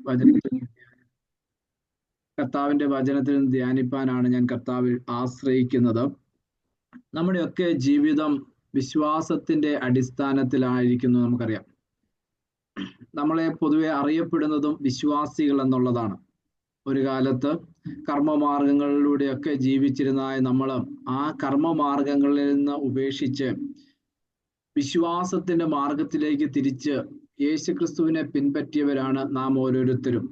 വചനത്തിൽ കർത്താവിന്റെ വചനത്തിൽ നിന്ന് ധ്യാനിപ്പാനാണ് ഞാൻ കർത്താവിൽ ആശ്രയിക്കുന്നത്. നമ്മുടെയൊക്കെ ജീവിതം വിശ്വാസത്തിന്റെ അടിസ്ഥാനത്തിലായിരിക്കുന്നു. നമുക്കറിയാം, നമ്മളെ പൊതുവെ അറിയപ്പെടുന്നതും വിശ്വാസികൾ എന്നുള്ളതാണ്. ഒരു കാലത്ത് കർമ്മമാർഗങ്ങളിലൂടെയൊക്കെ ജീവിച്ചിരുന്നതായ നമ്മൾ ആ കർമ്മമാർഗങ്ങളിൽ നിന്ന് ഉപേക്ഷിച്ച് വിശ്വാസത്തിന്റെ മാർഗത്തിലേക്ക് തിരിച്ച് യേശുക്രിസ്തുവിനെ പിൻപറ്റിയവരാണ് നാം ഓരോരുത്തരും.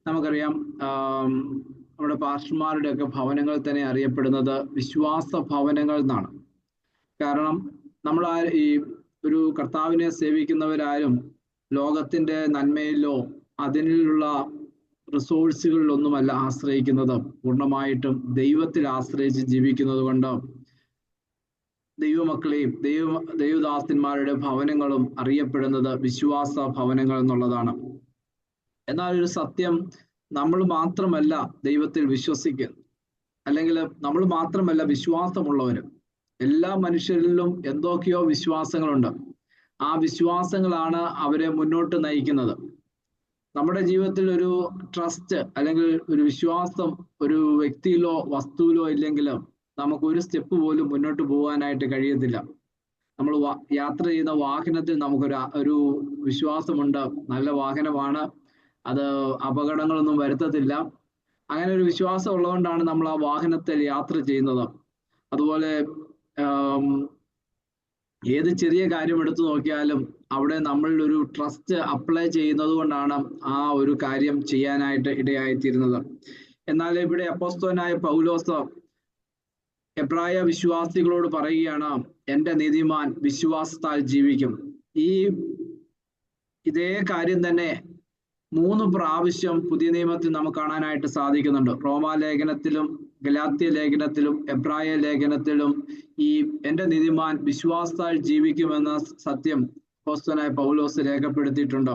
നമുക്കറിയാം, നമ്മുടെ പാസ്റ്റർമാരുടെയൊക്കെ ഭവനങ്ങൾ തന്നെ അറിയപ്പെടുന്നത് വിശ്വാസ ഭവനങ്ങൾ എന്നാണ്. കാരണം നമ്മൾ ഈ ഒരു കർത്താവിനെ സേവിക്കുന്നവരാരും ലോകത്തിന്റെ നന്മയിലോ അതിനുള്ള റിസോഴ്സുകളിലൊന്നുമല്ല ആശ്രയിക്കുന്നത്. പൂർണ്ണമായിട്ടും ദൈവത്തിൽ ആശ്രയിച്ച് ജീവിക്കുന്നത് കൊണ്ട് ദൈവമക്കളെയും ദൈവദാസന്മാരുടെ ഭവനങ്ങളും അറിയപ്പെടുന്നത് വിശ്വാസ ഭവനങ്ങൾ എന്നുള്ളതാണ്. എന്നാൽ ഒരു സത്യം, നമ്മൾ മാത്രമല്ല ദൈവത്തിൽ വിശ്വസിക്കുന്നത്, അല്ലെങ്കിൽ നമ്മൾ മാത്രമല്ല വിശ്വാസമുള്ളവര്. എല്ലാ മനുഷ്യരിലും എന്തൊക്കെയോ വിശ്വാസങ്ങളുണ്ട്. ആ വിശ്വാസങ്ങളാണ് അവരെ മുന്നോട്ട് നയിക്കുന്നത്. നമ്മുടെ ജീവിതത്തിൽ ഒരു ട്രസ്റ്റ് അല്ലെങ്കിൽ ഒരു വിശ്വാസം ഒരു വ്യക്തിയിലോ വസ്തുവിലോ ഇല്ലെങ്കിൽ നമുക്ക് ഒരു സ്റ്റെപ്പ് പോലും മുന്നോട്ട് പോകാനായിട്ട് കഴിയത്തില്ല. നമ്മൾ യാത്ര ചെയ്യുന്ന വാഹനത്തിൽ നമുക്കൊരു വിശ്വാസമുണ്ട്, നല്ല വാഹനമാണ്, അത് അപകടങ്ങളൊന്നും വരുത്തത്തില്ല. അങ്ങനെ ഒരു വിശ്വാസം ഉള്ളതുകൊണ്ടാണ് നമ്മൾ ആ വാഹനത്തിൽ യാത്ര ചെയ്യുന്നത്. അതുപോലെ ഏത് ചെറിയ കാര്യം എടുത്തു നോക്കിയാലും അവിടെ നമ്മളിൽ ഒരു ട്രസ്റ്റ് അപ്ലൈ ചെയ്യുന്നത് കൊണ്ടാണ് ആ ഒരു കാര്യം ചെയ്യാനായിട്ട് ഇടയായിത്തീരുന്നത്. എന്നാൽ ഇവിടെ അപ്പോസ്തലനായ പൗലോസ് എബ്രായ വിശ്വാസികളോട് പറയുകയാണ്, എൻ്റെ നീതിമാൻ വിശ്വാസത്താൽ ജീവിക്കും. ഇതേ കാര്യം തന്നെ 3 പ്രാവശ്യം പുതിയ നിയമത്തിൽ നമുക്ക് കാണാനായിട്ട് സാധിക്കുന്നുണ്ട്. റോമാലേഖനത്തിലും ഗലാത്യ ലേഖനത്തിലും എബ്രായ ലേഖനത്തിലും ഈ എൻ്റെ നീതിമാൻ വിശ്വാസത്താൽ ജീവിക്കുമെന്ന സത്യം അപ്പോസ്തലനായ പൗലോസ് രേഖപ്പെടുത്തിയിട്ടുണ്ട്.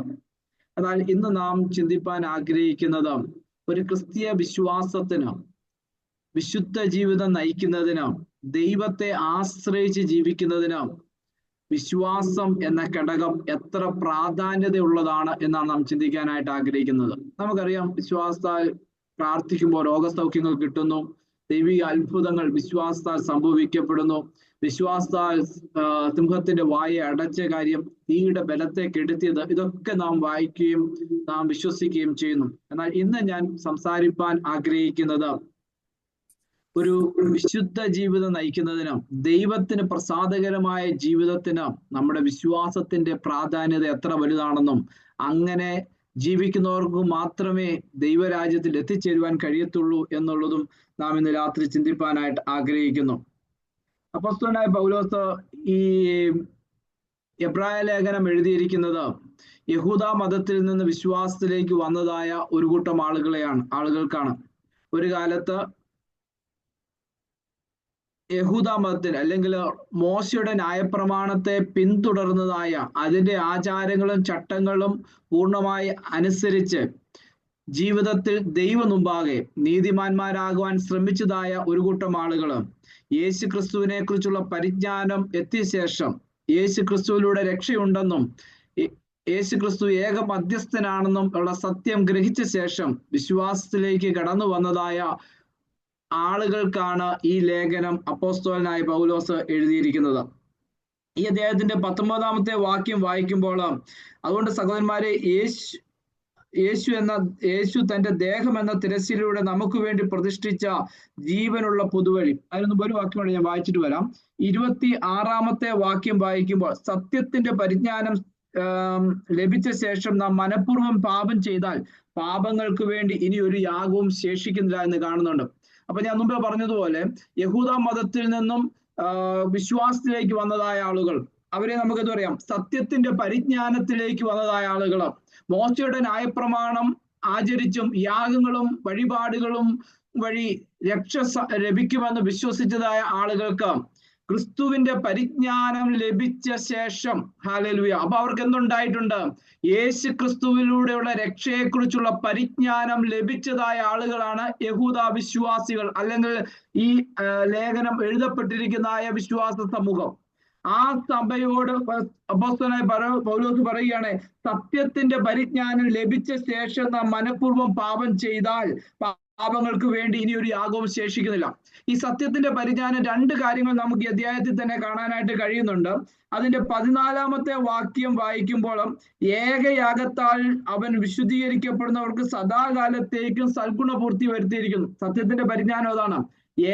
എന്നാൽ ഇന്ന് നാം ചിന്തിപ്പാൻ ആഗ്രഹിക്കുന്നത് ഒരു ക്രിസ്തീയ വിശ്വാസത്തിന്, വിശുദ്ധ ജീവിതം നയിക്കുന്നതിന്, ദൈവത്തെ ആശ്രയിച്ച് ജീവിക്കുന്നതിന് വിശ്വാസം എന്ന ഘടകം എത്ര പ്രാധാന്യതയുള്ളതാണ് എന്നാണ് നാം ചിന്തിക്കാനായിട്ട് ആഗ്രഹിക്കുന്നത്. നമുക്കറിയാം, വിശ്വാസത്താൽ പ്രാർത്ഥിക്കുമ്പോൾ രോഗസൗഖ്യങ്ങൾ കിട്ടുന്നു, ദൈവിക അത്ഭുതങ്ങൾ വിശ്വാസത്താൽ സംഭവിക്കപ്പെടുന്നു, വിശ്വാസത്താൽ സിംഹത്തിന്റെ വായെ അടച്ച കാര്യം, തീയുടെ ബലത്തെ കെടുത്തിയത്, ഇതൊക്കെ നാം വായിക്കുകയും നാം വിശ്വസിക്കുകയും ചെയ്യുന്നു. എന്നാൽ ഇന്ന് ഞാൻ സംസാരിപ്പാൻ ആഗ്രഹിക്കുന്നത് ഒരു വിശുദ്ധ ജീവിതം നയിക്കുന്നതിനും ദൈവത്തിന് പ്രസാദകരമായ ജീവിതത്തിന് നമ്മുടെ വിശ്വാസത്തിന്റെ പ്രാധാന്യത എത്ര വലുതാണെന്നും അങ്ങനെ ജീവിക്കുന്നവർക്ക് മാത്രമേ ദൈവരാജ്യത്തിൽ എത്തിച്ചേരുവാൻ കഴിയത്തുള്ളൂ എന്നുള്ളതും നാം ഇന്ന് രാത്രി ചിന്തിപ്പാനായിട്ട് ആഗ്രഹിക്കുന്നു. അപ്പോസ്തലനായ പൗലോസ് ഈ എബ്രായ ലേഖനം എഴുതിയിരിക്കുന്നത് യഹൂദ മതത്തിൽ നിന്ന് വിശ്വാസത്തിലേക്ക് വന്നതായ ഒരു കൂട്ടം ആളുകൾക്കാണ്. ഒരു കാലത്ത് യഹൂദ മതത്തിൽ അല്ലെങ്കിൽ മോശയുടെ ന്യായപ്രമാണത്തെ പിന്തുടർന്നതായ, അതിന്റെ ആചാരങ്ങളും ചട്ടങ്ങളും പൂർണ്ണമായി അനുസരിച്ച് ജീവിതത്തിൽ ദൈവം മുമ്പാകെ നീതിമാന്മാരാകുവാൻ ശ്രമിച്ചതായ ഒരു കൂട്ടം ആളുകൾ യേശു ക്രിസ്തുവിനെ കുറിച്ചുള്ള പരിജ്ഞാനം എത്തിയ ശേഷം, യേശു ക്രിസ്തുവിലൂടെ രക്ഷയുണ്ടെന്നും യേശു ക്രിസ്തു ഏക മധ്യസ്ഥനാണെന്നും ഉള്ള സത്യം ഗ്രഹിച്ച ശേഷം വിശ്വാസത്തിലേക്ക് കടന്നു വന്നതായ ആളുകൾക്കാണ് ഈ ലേഖനം അപ്പോസ്തലനായ പൗലോസ് എഴുതിയിരിക്കുന്നത്. ഈ അദ്ദേഹത്തിന്റെ 19-ാമത്തെ വാക്യം വായിക്കുമ്പോൾ, അതുകൊണ്ട് സഹോദരന്മാരെ, യേശു തന്റെ ദേഹം എന്ന തിരശ്ശീലയുടെ നമുക്ക് വേണ്ടി പ്രതിഷ്ഠിച്ച ജീവനുള്ള പുതുവഴി. അതിനൊന്നും ഒരു വാക്യം കൂടെ ഞാൻ വായിച്ചിട്ട് വരാം. 26-ാമത്തെ വാക്യം വായിക്കുമ്പോൾ, സത്യത്തിന്റെ പരിജ്ഞാനം ലഭിച്ച ശേഷം നാം മനഃപൂർവ്വം പാപം ചെയ്താൽ പാപങ്ങൾക്ക് വേണ്ടി ഇനി ഒരു യാഗവും ശേഷിക്കുന്നില്ല എന്ന് കാണുന്നുണ്ട്. അപ്പൊ ഞാൻ മുമ്പേ പറഞ്ഞതുപോലെ യഹൂദ മതത്തിൽ നിന്നും വിശ്വാസത്തിലേക്ക് വന്നതായ ആളുകൾ, അവരെ നമുക്കെന്ത് പറയാം, സത്യത്തിന്റെ പരിജ്ഞാനത്തിലേക്ക് വന്നതായ ആളുകൾ, മോശയുടെ ന്യായപ്രമാണം ആചരിച്ചും യാഗങ്ങളും വഴിപാടുകളും വഴി രക്ഷ ലഭിക്കുമെന്ന് വിശ്വസിച്ചതായ ആളുകൾക്ക് ക്രിസ്തുവിന്റെ പരിജ്ഞാനം ലഭിച്ച ശേഷം, ഹല്ലേലൂയ, അപ്പൊ അവർക്ക് എന്തുണ്ടായിട്ടുണ്ട്? യേശു ക്രിസ്തുവിലൂടെയുള്ള രക്ഷയെക്കുറിച്ചുള്ള പരിജ്ഞാനം ലഭിച്ചതായ ആളുകളാണ് യഹൂദ വിശ്വാസികൾ, അല്ലെങ്കിൽ ഈ ലേഖനം എഴുതപ്പെട്ടിരിക്കുന്നതായ വിശ്വാസ സമൂഹം. ആ സഭയോട് അപ്പോസ്തലനായ പൗലോസ് പറയുകയാണ്, സത്യത്തിന്റെ പരിജ്ഞാനം ലഭിച്ച ശേഷം നാം മനഃപൂർവ്വം പാപം ചെയ്താൽ പാപങ്ങൾക്ക് വേണ്ടി ഇനി ഒരു യാഗവും ശേഷിക്കുന്നില്ല. ഈ സത്യത്തിന്റെ പരിജ്ഞാനം രണ്ട് കാര്യങ്ങൾ നമുക്ക് ഈ അധ്യായത്തിൽ തന്നെ കാണാനായിട്ട് കഴിയുന്നുണ്ട്. അതിന്റെ 14-ാമത്തെ വാക്യം വായിക്കുമ്പോൾ, ഏകയാഗത്താൽ അവൻ വിശുദ്ധീകരിക്കപ്പെടുന്നവർക്ക് സദാകാലത്തേക്കും സൽഗുണപൂർത്തി വരുത്തിയിരിക്കുന്നു. സത്യത്തിന്റെ പരിജ്ഞാനം അതാണ്.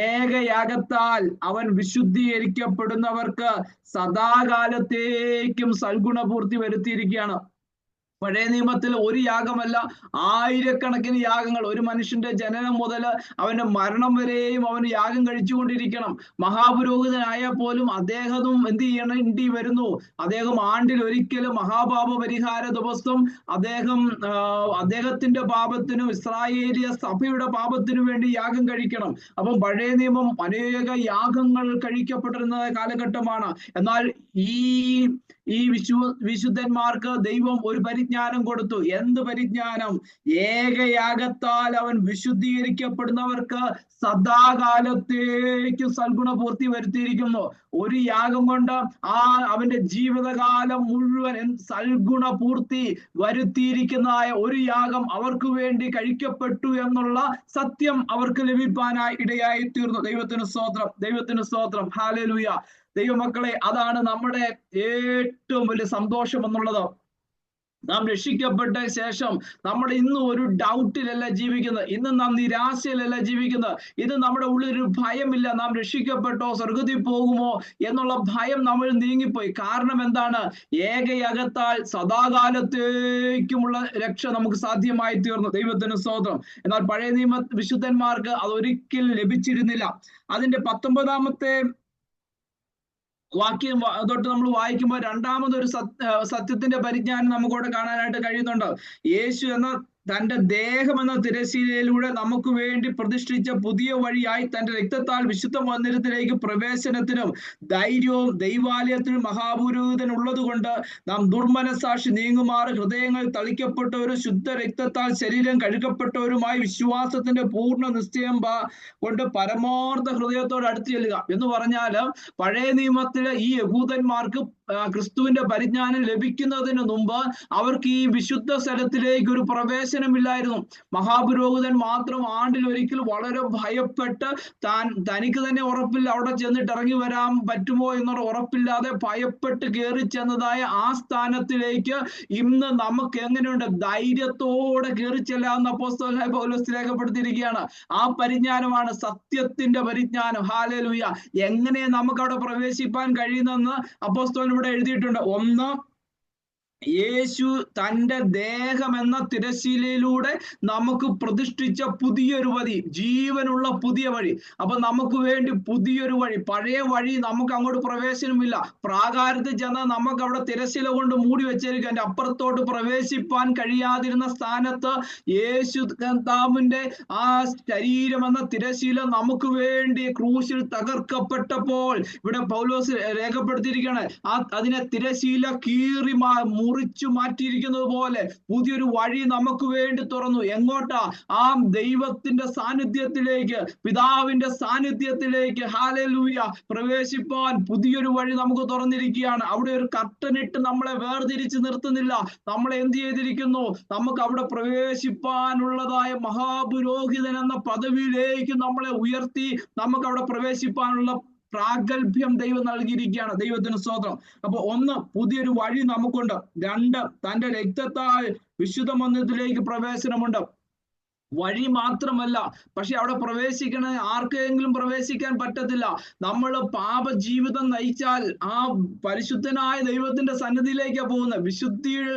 ഏകയാഗത്താൽ അവൻ വിശുദ്ധീകരിക്കപ്പെടുന്നവർക്ക് സദാകാലത്തേക്കും സൽഗുണപൂർത്തി വരുത്തിയിരിക്കുകയാണ്. പഴയ നിയമത്തിൽ ഒരു യാഗമല്ല, ആയിരക്കണക്കിന് യാഗങ്ങൾ. ഒരു മനുഷ്യന്റെ ജനനം മുതൽ അവന്റെ മരണം വരെയും അവന് യാഗം കഴിച്ചുകൊണ്ടിരിക്കണം. മഹാപുരോഹിതനായാൽ പോലും അദ്ദേഹവും എന്ത് ചെയ്യേണ്ടി വരുന്നു? അദ്ദേഹം ആണ്ടിൽ ഒരിക്കലും മഹാപാപ പരിഹാര ദിവസം അദ്ദേഹത്തിന്റെ പാപത്തിനും ഇസ്രായേലിയ സഭയുടെ പാപത്തിനും വേണ്ടി യാഗം കഴിക്കണം. അപ്പം പഴയ നിയമം അനേക യാഗങ്ങൾ കഴിക്കപ്പെട്ടിരുന്ന കാലഘട്ടമാണ്. എന്നാൽ ഈ വിശുദ്ധന്മാർക്ക് ദൈവം ഒരു പരിജ്ഞാനം കൊടുത്തു. എന്ത് പരിജ്ഞാനം? ഏകയാഗത്താൽ അവൻ വിശുദ്ധീകരിക്കപ്പെടുന്നവർക്ക് സദാകാലത്തേക്കും സൽഗുണപൂർത്തി വരുത്തിയിരിക്കുന്നു. ഒരു യാഗം കൊണ്ട് അവന്റെ ജീവിതകാലം മുഴുവൻ സൽഗുണപൂർത്തി വരുത്തിയിരിക്കുന്നതായ ഒരു യാഗം അവർക്ക് വേണ്ടി കഴിക്കപ്പെട്ടു എന്നുള്ള സത്യം അവർക്ക് ലഭിക്കാനായി ഇടയായി തീർന്നു. ദൈവത്തിന് സ്തോത്രം, ദൈവത്തിന് സ്തോത്രം, ഹല്ലേലൂയ. ദൈവമക്കളെ, അതാണ് നമ്മുടെ ഏറ്റവും വലിയ സന്തോഷം എന്നുള്ളത്. നാം രക്ഷിക്കപ്പെട്ട ശേഷം നമ്മൾ ഇന്ന് ഒരു ഡൗട്ടിലല്ല ജീവിക്കുന്നത്, ഇന്ന് നാം നിരാശയിലല്ല ജീവിക്കുന്നത്. ഇത് നമ്മുടെ ഉള്ളിലൊരു ഭയമില്ല, നാം രക്ഷിക്കപ്പെട്ടോ സ്വർഗത്തിൽ പോകുമോ എന്നുള്ള ഭയം നമ്മൾ നീങ്ങിപ്പോയി. കാരണം എന്താണ്? ഏകയാഗത്താൽ സദാകാലത്തേക്കുമുള്ള രക്ഷ നമുക്ക് സാധ്യമായി തീർന്നു. ദൈവത്തിന് സ്തോത്രം. എന്നാൽ പഴയ നിയമ വിശുദ്ധന്മാർക്ക് അതൊരിക്കലും ലഭിച്ചിരുന്നില്ല. അതിന്റെ 19-ാമത്തെ വാക്യം തൊട്ട് നമ്മൾ വായിക്കുമ്പോൾ രണ്ടാമതൊരു സത്യത്തിന്റെ പരിജ്ഞാനം നമുക്കവിടെ കാണാനായിട്ട് കഴിയുന്നുണ്ട്. യേശു എന്ന തന്റെ ദേഹം എന്ന തിരശ്ശീലയിലൂടെ നമുക്ക് വേണ്ടി പ്രതിഷ്ഠിച്ച പുതിയ വഴിയായി തന്റെ രക്തത്താൽ വിശുദ്ധ മന്ദിരത്തിലേക്ക് പ്രവേശനത്തിനും ധൈര്യവും ദൈവാലയത്തിനും മഹാപുരോഹിതൻ ഉള്ളത് കൊണ്ട് നാം ദുർമനസാക്ഷി നീങ്ങുമാറ് ഹൃദയങ്ങൾ തളിക്കപ്പെട്ടവരും ശുദ്ധ രക്തത്താൽ ശരീരം കഴുകപ്പെട്ടവരുമായി വിശ്വാസത്തിന്റെ പൂർണ്ണ നിശ്ചയം കൊണ്ട് പരമാർത്ഥ ഹൃദയത്തോട് അടുത്ത് ചെല്ലുക എന്ന് പറഞ്ഞാല്, പഴയ നിയമത്തിലെ ഈ യഹൂദന്മാർക്ക് ക്രിസ്തുവിന്റെ പരിജ്ഞാനം ലഭിക്കുന്നതിന് മുമ്പ് അവർക്ക് ഈ വിശുദ്ധ സ്ഥലത്തിലേക്ക് ഒരു പ്രവേശനമില്ലായിരുന്നു. മഹാപുരോഹിതൻ മാത്രം ആണ്ടിൽ ഒരിക്കൽ വളരെ ഭയപ്പെട്ട് തനിക്ക് തന്നെ ഉറപ്പില്ല അവിടെ ചെന്നിട്ട് ഇറങ്ങി വരാൻ പറ്റുമോ എന്നുള്ള ഉറപ്പില്ലാതെ ഭയപ്പെട്ട് കയറി ചെന്നതായ ആ സ്ഥാനത്തിലേക്ക് ഇന്ന് നമുക്ക് എങ്ങനെയുണ്ട്? ധൈര്യത്തോടെ കയറി ചെല്ലാവുന്ന അപ്പോസ്തലനായ പൗലോസ് രേഖപ്പെടുത്തിയിരിക്കുകയാണ്. ആ പരിജ്ഞാനമാണ് സത്യത്തിന്റെ പരിജ്ഞാനം. ഹല്ലേലൂയ. എങ്ങനെ നമുക്ക് അവിടെ പ്രവേശിപ്പാൻ കഴിയുന്നെന്ന് അപ്പോസ്തലൻ ഇവിടെ എഴുതിയിട്ടുണ്ട്. ഒന്ന്, യേശു തന്റെ ദേഹം എന്ന തിരശ്ശീലയിലൂടെ നമുക്ക് പ്രതിഷ്ഠിച്ച പുതിയൊരു വഴി, ജീവനുള്ള പുതിയ വഴി. അപ്പൊ നമുക്ക് വേണ്ടി പുതിയൊരു വഴി. പഴയ വഴി നമുക്ക് അങ്ങോട്ട് പ്രവേശനമില്ല. പ്രാകാരത്തിൽ ചെന്നാൽ നമുക്ക് അവിടെ തിരശ്ശീല കൊണ്ട് മൂടി വെച്ചിരിക്കും. അതിന്റെ അപ്പുറത്തോട്ട് പ്രവേശിപ്പാൻ കഴിയാതിരുന്ന സ്ഥാനത്ത് യേശു കർത്താവിന്റെ ആ ശരീരം എന്ന തിരശ്ശീല നമുക്ക് വേണ്ടി ക്രൂശിൽ തകർക്കപ്പെട്ടപ്പോൾ ഇവിടെ പൗലോസ് രേഖപ്പെടുത്തിയിരിക്കുകയാണ്, അതിനെ തിരശ്ശീല കീറി മുറിച്ചു മാറ്റിയിരിക്കുന്നത് പോലെ പുതിയൊരു വഴി നമുക്ക് വേണ്ടി തുറന്നു. എങ്ങോട്ടാ? ആ ദൈവത്തിന്റെ സാന്നിധ്യത്തിലേക്ക്, പിതാവിന്റെ സാന്നിധ്യത്തിലേക്ക്, ഹല്ലേലൂയ, പ്രവേശിപ്പാൻ പുതിയൊരു വഴി നമുക്ക് തുറന്നിരിക്കുകയാണ്. അവിടെ ഒരു കർട്ടനിട്ട് നമ്മളെ വേർതിരിച്ച് നിർത്തുന്നില്ല. നമ്മളെ എന്ത് ചെയ്തിരിക്കുന്നു? നമുക്ക് അവിടെ പ്രവേശിപ്പാനുള്ളതായ മഹാപുരോഹിതൻ എന്ന പദവിയിലേക്ക് നമ്മളെ ഉയർത്തി നമുക്ക് അവിടെ പ്രവേശിപ്പാനുള്ള പ്രാഗൽഭ്യം ദൈവം നൽകിയിരിക്കുകയാണ്. ദൈവത്തിന് സ്തോത്രം. അപ്പൊ ഒന്ന്, പുതിയൊരു വഴി നമുക്കുണ്ട്. രണ്ട്, തന്റെ രക്തത്താൽ വിശുദ്ധ മന്ദിരത്തിലേക്ക് പ്രവേശനമുണ്ട്. വഴി മാത്രമല്ല, പക്ഷെ അവിടെ പ്രവേശിക്കണ ആർക്കെങ്കിലും പ്രവേശിക്കാൻ പറ്റത്തില്ല. നമ്മൾ പാപജീവിതം നയിച്ചാൽ ആ പരിശുദ്ധനായ ദൈവത്തിന്റെ സന്നിധിയിലേക്കാണ് പോകുന്നത്. വിശുദ്ധിയിൽ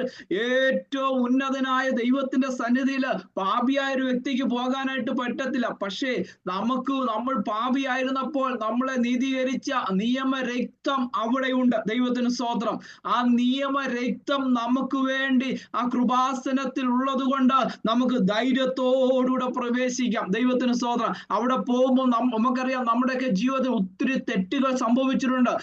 ഏറ്റവും ഉന്നതനായ ദൈവത്തിന്റെ സന്നിധിയിൽ പാപിയായ ഒരു വ്യക്തിക്ക് പോകാനായിട്ട് പറ്റത്തില്ല. പക്ഷേ നമ്മൾ പാപിയായിരുന്നപ്പോൾ നമ്മളെ നീതീകരിച്ച നിയമരക്തം അവിടെയുണ്ട്. ദൈവത്തിന് സ്തോത്രം. ആ നിയമരക്തം നമുക്ക് വേണ്ടി ആ കൃപാസനത്തിൽ ഉള്ളത് കൊണ്ട് നമുക്ക് ധൈര്യത്തോടുകൂടെ പ്രവേശിക്കാം. ദൈവത്തിന് സ്തോത്രം. അവിടെ പോകുമ്പോൾ നമുക്കറിയാം, നമ്മുടെയൊക്കെ ജീവിതത്തിൽ ഒത്തിരി തെറ്റുകൾ സംഭവിച്ചിട്ടുണ്ട്.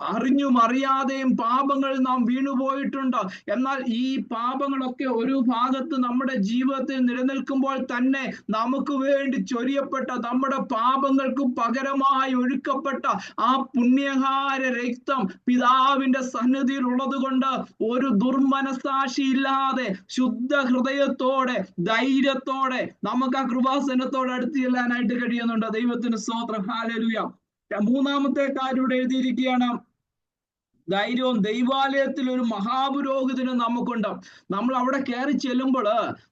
അറിഞ്ഞും അറിയാതെയും പാപങ്ങളിൽ നാം വീണുപോയിട്ടുണ്ട്. എന്നാൽ ഈ പാപങ്ങളൊക്കെ ഒരു ഭാഗത്ത് നമ്മുടെ ജീവിതത്തിൽ നിലനിൽക്കുമ്പോൾ തന്നെ നമുക്ക് വേണ്ടി ചൊരിയപ്പെട്ട, നമ്മുടെ പാപങ്ങൾക്ക് പകരമായി ഒഴുക്കപ്പെട്ട ആ പുണ്യഹാര രക്തം പിതാവിന്റെ സന്നിധിയിൽ ഉള്ളത് കൊണ്ട് ഒരു ദുർമനസാക്ഷിയില്ലാതെ ശുദ്ധ ഹൃദയത്തോടെ ധൈര്യത്തോടെ നമുക്ക് ആ കൃപാസനത്തോടെ അടുത്ത് ചെല്ലാനായിട്ട് കഴിയുന്നുണ്ട്. ദൈവത്തിന് സ്തോത്രം. ഹല്ലേലൂയ. മൂന്നാമത്തെ കാര്യം ഇവിടെ എഴുതിയിരിക്കുകയാണ്, ധൈര്യവും. ദൈവാലയത്തിൽ ഒരു മഹാപുരോഹിതന് നമുക്കുണ്ട്. നമ്മൾ അവിടെ കയറി ചെല്ലുമ്പോൾ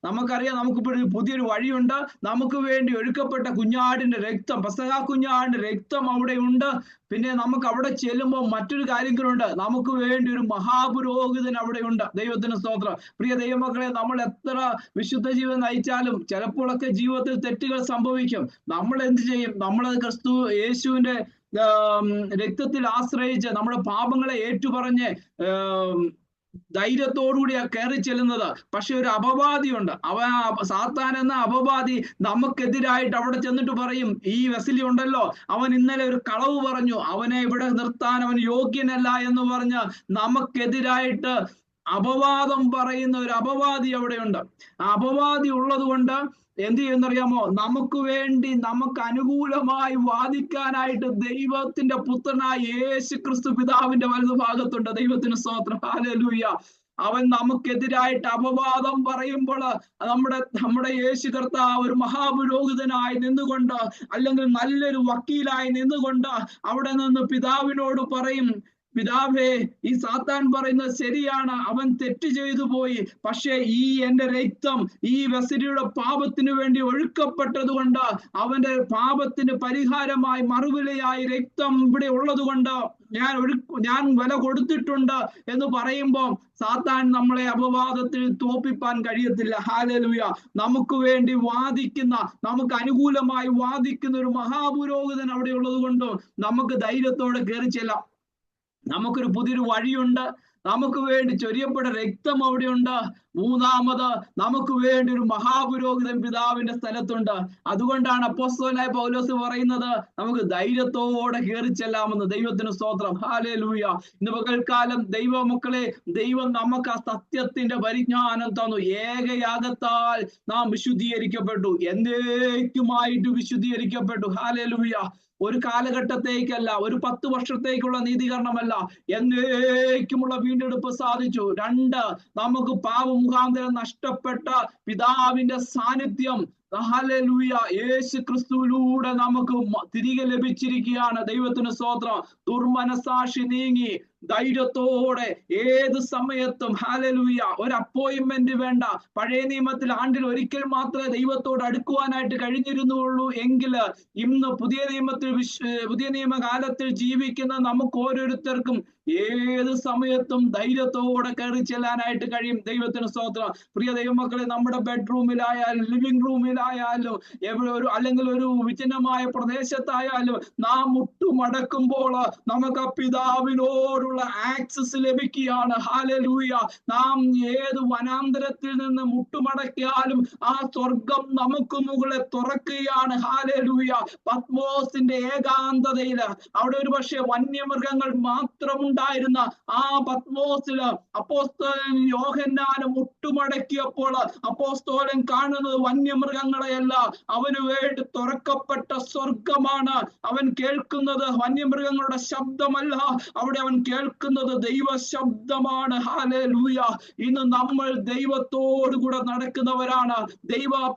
നമുക്കറിയാം, നമുക്കിപ്പോൾ പുതിയൊരു വഴിയുണ്ട്. നമുക്ക് വേണ്ടി ഒഴുക്കപ്പെട്ട കുഞ്ഞാടിന്റെ രക്തം, പെസഹ കുഞ്ഞാടിന്റെ രക്തം അവിടെ ഉണ്ട്. പിന്നെ നമുക്ക് അവിടെ ചെല്ലുമ്പോൾ മറ്റൊരു കാര്യങ്ങളുണ്ട്, നമുക്ക് വേണ്ടി ഒരു മഹാപുരോഹിതൻ അവിടെ ഉണ്ട്. ദൈവത്തിന് സ്തോത്രം. പ്രിയ ദൈവമക്കളെ, നമ്മൾ എത്ര വിശുദ്ധ ജീവിതം നയിച്ചാലും ചിലപ്പോഴൊക്കെ ജീവിതത്തിൽ തെറ്റുകൾ സംഭവിക്കും. നമ്മൾ എന്ത് ചെയ്യും? നമ്മൾ യേശുവിന്റെ രക്തത്തിൽ ആശ്രയിച്ച് നമ്മുടെ പാപങ്ങളെ ഏറ്റുപറഞ്ഞ് ധൈര്യത്തോടുകൂടി കയറി ചെല്ലുന്നത്. പക്ഷെ ഒരു അപവാദിയുണ്ട്. സാത്താൻ എന്ന അപവാദി നമുക്കെതിരായിട്ട് അവിടെ ചെന്നിട്ട് പറയും, ഈ വെസിലി ഉണ്ടല്ലോ, അവൻ ഇന്നലെ ഒരു കളവ് പറഞ്ഞു, അവനെ ഇവിടെ നിർത്താൻ അവൻ യോഗ്യനല്ല എന്ന് പറഞ്ഞ് നമുക്കെതിരായിട്ട് അപവാദം പറയുന്ന ഒരു അപവാദി അവിടെയുണ്ട്. ആ അപവാദി ഉള്ളത് കൊണ്ട് എന്ത് ചെയ്യുന്നറിയാമോ? നമുക്ക് വേണ്ടി, നമുക്ക് അനുകൂലമായി വാദിക്കാനായിട്ട് ദൈവത്തിന്റെ പുത്രനായ യേശു ക്രിസ്തു പിതാവിന്റെ വലതുഭാഗത്തുണ്ട്. ദൈവത്തിന് സ്തോത്രം. ഹല്ലേലൂയ. അവൻ നമുക്കെതിരായിട്ട് അപവാദം പറയുമ്പോൾ നമ്മുടെ യേശു കർത്താവ് ഒരു മഹാപുരോഹിതനായി നിന്നുകൊണ്ട്, അല്ലെങ്കിൽ നല്ലൊരു വക്കീലായി നിന്നുകൊണ്ട് അവിടെ നിന്ന് പിതാവിനോട് പറയും, പിതാവേ, ഈ സാത്താൻ പറയുന്നത് ശരിയാണ്, അവൻ തെറ്റ് ചെയ്തു പോയി. പക്ഷെ ഈ എന്റെ രക്തം ഈ വെസലിയുടെ പാപത്തിന് വേണ്ടി ഒഴുക്കപ്പെട്ടത് കൊണ്ട്, അവന്റെ പാപത്തിന് പരിഹാരമായി മറുവിലയായി രക്തം ഇവിടെ ഉള്ളത് കൊണ്ട് ഞാൻ വില കൊടുത്തിട്ടുണ്ട് എന്ന് പറയുമ്പോൾ സാത്താൻ നമ്മളെ അപവാദത്തിൽ തോപ്പിപ്പാൻ കഴിയത്തില്ല. ഹല്ലേലൂയ. നമുക്ക് വേണ്ടി വാദിക്കുന്ന, നമുക്ക് അനുകൂലമായി വാദിക്കുന്ന ഒരു മഹാപുരോഹിതൻ അവിടെ ഉള്ളത് കൊണ്ട് നമുക്ക് ധൈര്യത്തോടെ കയറി ചെല്ലാം. നമുക്കൊരു പുതിയൊരു വഴിയുണ്ട്. നമുക്ക് വേണ്ടി ചൊരിയപ്പെട്ട രക്തം അവിടെയുണ്ട്. മൂന്നാമത്, നമുക്ക് വേണ്ടി ഒരു മഹാപുരോഹിതൻ പിതാവിന്റെ സ്ഥലത്തുണ്ട്. അതുകൊണ്ടാണ് അപ്പോസ്തലനായ പൗലോസ് പറയുന്നത്, നമുക്ക് ധൈര്യത്തോടെ കയറി ചെല്ലാമെന്ന്. ദൈവത്തിന് സ്തോത്രം. ഹല്ലേലൂയ. ഇന്ന് പകൽക്കാലം ദൈവമക്കളെ, ദൈവം നമുക്ക് ആ സത്യത്തിന്റെ പരിജ്ഞാനം തന്നു. ഏകയാഗത്താൽ നാം വിശുദ്ധീകരിക്കപ്പെട്ടു, എന്നേക്കുമായിട്ട് വിശുദ്ധീകരിക്കപ്പെട്ടു. ഹല്ലേലൂയ. ഒരു കാലഘട്ടത്തേക്കല്ല, ഒരു 10 വർഷത്തേക്കുള്ള നീതീകരണമല്ല, എന്നേക്കുമുള്ള വീണ്ടെടുപ്പ് സാധിച്ചു. 2, നമുക്ക് പാപമുഖാന്തരം നഷ്ടപ്പെട്ട പിതാവിന്റെ സാന്നിധ്യം ഹല്ലേലൂയ യേശു ക്രിസ്തുവിലൂടെ നമുക്ക് തിരികെ ലഭിച്ചിരിക്കുകയാണ്. ദൈവത്തിന് സ്തോത്രം. ദുർമനസാക്ഷി നീങ്ങി ധൈര്യത്തോടെ ഏത് സമയത്തും ഹല്ലേലൂയ. ഒരു അപ്പോയിന്റ്മെന്റ് വേണ്ട. പഴയ നിയമത്തിൽ ആണ്ടിൽ ഒരിക്കൽ മാത്രമേ ദൈവത്തോട് അടുക്കുവാനായിട്ട് കഴിഞ്ഞിരുന്നുള്ളൂ എങ്കിൽ ഇന്ന് പുതിയ നിയമകാലത്തിൽ ജീവിക്കുന്ന നമുക്ക് ഓരോരുത്തർക്കും ഏത് സമയത്തും ധൈര്യത്തോടെ കയറി ചെല്ലാനായിട്ട് കഴിയും. ദൈവത്തിന് സ്തോത്രം. പ്രിയ ദൈവമക്കളെ, നമ്മുടെ ബെഡ്റൂമിലായാലും ലിവിംഗ് റൂമിലായാലും അല്ലെങ്കിൽ ഒരു വിജനമായ പ്രദേശത്തായാലും നാം മുട്ടുമടക്കുമ്പോൾ നമുക്ക് ആ പിതാവിനോടുള്ള ആക്സസ് ലഭിക്കുകയാണ്. ഹല്ലേലൂയ. നാം ഏത് വനാന്തരത്തിൽ നിന്ന് മുട്ടുമടക്കിയാലും ആ സ്വർഗം നമുക്ക് മുകളെ തുറക്കുകയാണ്. ഹല്ലേലൂയ. പത്മോസിന്റെ ഏകാന്തതയില് അവിടെ ഒരു പക്ഷേ വന്യമൃഗങ്ങൾ മാത്രം ഉണ്ടായിരുന്ന ആ പത്മോസില് അപ്പോസ്തലൻ യോഹന്നാന് മുട്ടുമടക്കിയപ്പോൾ അപ്പോസ്തലൻ കാണുന്നത് വന്യമൃഗങ്ങളെയല്ല, അവന് വേണ്ടി തുറക്കപ്പെട്ട സ്വർഗമാണ്. അവൻ കേൾക്കുന്നത് വന്യമൃഗങ്ങളുടെ ശബ്ദമല്ല, അവിടെ അവൻ കേൾക്കുന്നത് ദൈവ ശബ്ദമാണ്. ഹല്ലേലൂയ. ഇന്ന് നമ്മൾ ദൈവത്തോടു കൂടെ നടക്കുന്നവരാണ്.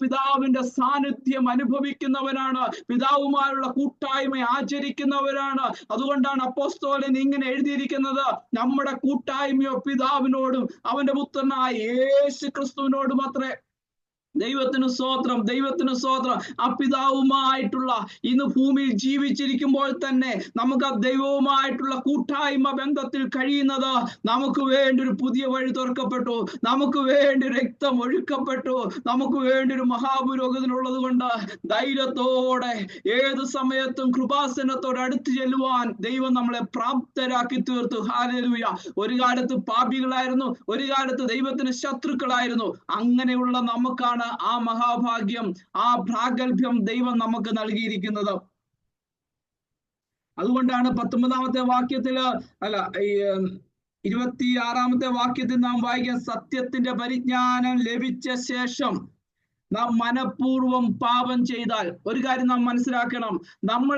പിതാവിന്റെ സാന്നിധ്യം അനുഭവിക്കുന്നവരാണ്. പിതാവുമായുള്ള കൂട്ടായ്മ ആചരിക്കുന്നവരാണ്. അതുകൊണ്ടാണ് അപ്പോസ്തലൻ ഇങ്ങനെ എഴുതിയിരിക്കുന്നത്, നമ്മുടെ കൂട്ടായ്മയോ പിതാവിനോടും അവന്റെ പുത്രനായ യേശു ക്രിസ്തുവിനോടും അത്രേ. ദൈവത്തിന് സ്തോത്രം. ദൈവത്തിന് സ്തോത്രം. ആ പിതാവുമായിട്ടുള്ള ഇന്ന് ഭൂമിയിൽ ജീവിച്ചിരിക്കുമ്പോൾ തന്നെ നമുക്ക് ആ ദൈവവുമായിട്ടുള്ള കൂട്ടായ്മ ബന്ധത്തിൽ കഴിയുന്നത്, നമുക്ക് വേണ്ടി ഒരു പുതിയ വഴി തുറക്കപ്പെട്ടു, നമുക്ക് വേണ്ടി രക്തം ഒഴുക്കപ്പെട്ടു, നമുക്ക് വേണ്ടി ഒരു മഹാപുരോഹിതനുള്ളത് കൊണ്ട് ധൈര്യത്തോടെ ഏത് സമയത്തും കൃപാസനത്തോടെ അടുത്ത് ചെല്ലുവാൻ ദൈവം നമ്മളെ പ്രാപ്തരാക്കി തീർത്തു. ഹല്ലേലൂയ. ഒരു കാലത്ത് പാപികളായിരുന്നു, ഒരു കാലത്ത് ദൈവത്തിന് ശത്രുക്കളായിരുന്നു. അങ്ങനെയുള്ള നമുക്കാണ് ആ മഹാഭാഗ്യം, ആ പ്രാഗൽഭ്യം ദൈവം നമുക്ക് നൽകിയിരിക്കുന്നത്. അതുകൊണ്ടാണ് 19-ാമത്തെ വാക്യത്തില് അല്ല 26-ാമത്തെ വാക്യത്തിൽ നാം വായിക്കാൻ, സത്യത്തിന്റെ പരിജ്ഞാനം ലഭിച്ച ശേഷം നാം മനഃപൂർവ്വം പാപം ചെയ്താൽ. ഒരു കാര്യം നാം മനസ്സിലാക്കണം, നമ്മൾ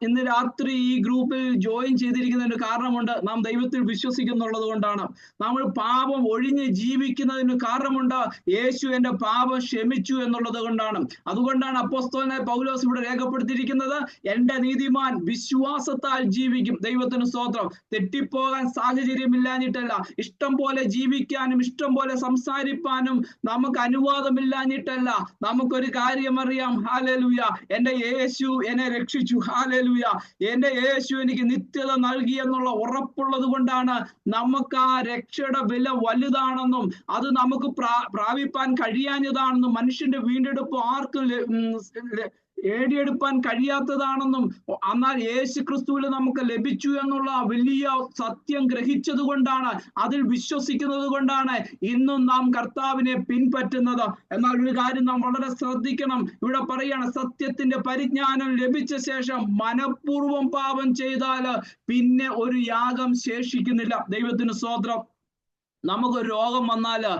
ഇന്ന് രാത്രി ഈ ഗ്രൂപ്പിൽ ജോയിൻ ചെയ്തിരിക്കുന്നതിന് കാരണമുണ്ട്. നാം ദൈവത്തിൽ വിശ്വസിക്കുന്നുള്ളത് കൊണ്ടാണ്. നമ്മൾ പാപം ഒഴിഞ്ഞ് ജീവിക്കുന്നതിന് കാരണമുണ്ട്. യേശു എന്റെ പാപം ക്ഷമിച്ചു എന്നുള്ളത് കൊണ്ടാണ്. അതുകൊണ്ടാണ് അപ്പോസ്തലനായ പൗലോസ് ഇവിടെ രേഖപ്പെടുത്തിയിരിക്കുന്നത്, എന്റെ നീതിമാൻ വിശ്വാസത്താൽ ജീവിക്കും. ദൈവത്തിന് സ്തോത്രം. തെറ്റിപ്പോകാൻ സാഹചര്യമില്ലാഞ്ഞിട്ടല്ല, ഇഷ്ടം പോലെ ജീവിക്കാനും ഇഷ്ടം പോലെ സംസാരിപ്പാനും നമുക്ക് അനുവാദം ില്ലാഞ്ഞിട്ടല്ല. നമുക്കൊരു കാര്യം അറിയാം, ഹല്ലേലൂയ, എന്റെ യേശു എന്നെ രക്ഷിച്ചു, ഹല്ലേലൂയ, എന്റെ യേശു എനിക്ക് നിത്യത നൽകി എന്നുള്ള ഉറപ്പുള്ളത് കൊണ്ടാണ് നമുക്ക് ആ രക്ഷയുടെ വില വലുതാണെന്നും അത് നമുക്ക് പ്രാപിപ്പാൻ കഴിയാഞ്ഞതാണെന്നും മനുഷ്യന്റെ വീണ്ടെടുപ്പ് ആർക്കും നേടിയെടുപ്പാൻ കഴിയാത്തതാണെന്നും എന്നാൽ യേശു ക്രിസ്തുവിൽ നമുക്ക് ലഭിച്ചു എന്നുള്ള വലിയ സത്യം ഗ്രഹിച്ചത് കൊണ്ടാണ്, അതിൽ വിശ്വസിക്കുന്നത് കൊണ്ടാണ് ഇന്നും നാം കർത്താവിനെ പിൻപറ്റുന്നത്. എന്നാൽ ഒരു കാര്യം നാം വളരെ ശ്രദ്ധിക്കണം. ഇവിടെ പറയാണ്, സത്യത്തിന്റെ പരിജ്ഞാനം ലഭിച്ച ശേഷം മനഃപൂർവ്വം പാപം ചെയ്താല് പിന്നെ ഒരു യാഗം ശേഷിക്കുന്നില്ല. ദൈവത്തിന് സ്തോത്രം. നമുക്കൊരു രോഗം വന്നാല്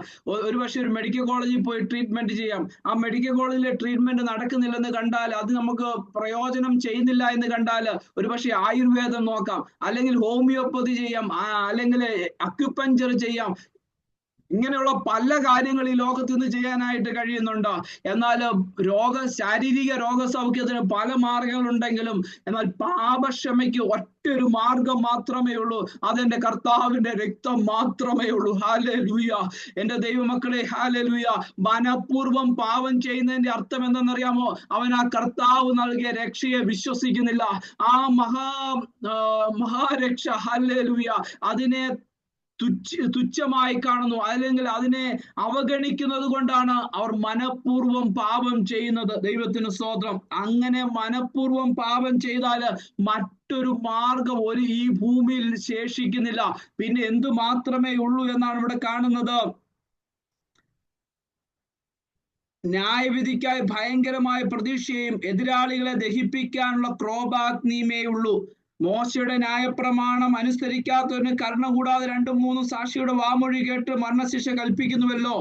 ഒരുപക്ഷെ ഒരു മെഡിക്കൽ കോളേജിൽ പോയി ട്രീറ്റ്മെന്റ് ചെയ്യാം. ആ മെഡിക്കൽ കോളേജിലെ ട്രീറ്റ്മെന്റ് നടക്കുന്നില്ലെന്ന് കണ്ടാൽ, അത് നമുക്ക് പ്രയോജനം ചെയ്യുന്നില്ല എന്ന് കണ്ടാല് ഒരുപക്ഷെ ആയുർവേദം നോക്കാം, അല്ലെങ്കിൽ ഹോമിയോപ്പതി ചെയ്യാം, അല്ലെങ്കിൽ അക്യുപഞ്ചർ ചെയ്യാം. ഇങ്ങനെയുള്ള പല കാര്യങ്ങൾ ഈ ലോകത്ത് നിന്ന് ചെയ്യാനായിട്ട് കഴിയുന്നുണ്ട്. എന്നാൽ ശാരീരിക രോഗസൗഖ്യത്തിന് പല മാർഗങ്ങളുണ്ടെങ്കിലും എന്നാൽ പാപക്ഷമയ്ക്ക് ഒറ്റൊരു മാർഗം മാത്രമേ ഉള്ളൂ. അതെന്റെ കർത്താവിന്റെ രക്തം മാത്രമേ ഉള്ളൂ. ഹല്ലേലൂയ. എന്റെ ദൈവമക്കളെ, ഹല്ലേലൂയ. മനഃപൂർവ്വം പാപം ചെയ്യുന്നതിന്റെ അർത്ഥം എന്തെന്നറിയാമോ? അവൻ ആ കർത്താവ് നൽകിയ രക്ഷയെ വിശ്വസിക്കുന്നില്ല. ആ മഹാരക്ഷ, ഹല്ലേലൂയ, അതിനെ തുച്ഛമായി കാണുന്നു, അല്ലെങ്കിൽ അതിനെ അവഗണിക്കുന്നത് കൊണ്ടാണ് അവർ മനഃപൂർവ്വം പാപം ചെയ്യുന്നത്. ദൈവത്തിന് സ്തോത്രം. അങ്ങനെ മനഃപൂർവ്വം പാപം ചെയ്താല് മറ്റൊരു മാർഗം ഈ ഭൂമിയിൽ ശേഷിക്കുന്നില്ല. പിന്നെ എന്തു മാത്രമേ ഉള്ളൂ എന്നാണ് ഇവിടെ കാണുന്നത്. ന്യായവിധിക്കായി ഭയങ്കരമായ പ്രതീക്ഷയും എതിരാളികളെ ദഹിപ്പിക്കാനുള്ള ക്രോധാഗ്നിയുമേ ഉള്ളൂ. മോശയുടെ ന്യായപ്രമാണം അനുസരിക്കാത്തവന് കരുണ കൂടാതെ 2-3 സാക്ഷിയുടെ വാമൊഴി കേട്ട് മരണശിക്ഷ കൽപ്പിക്കുന്നുവല്ലോ.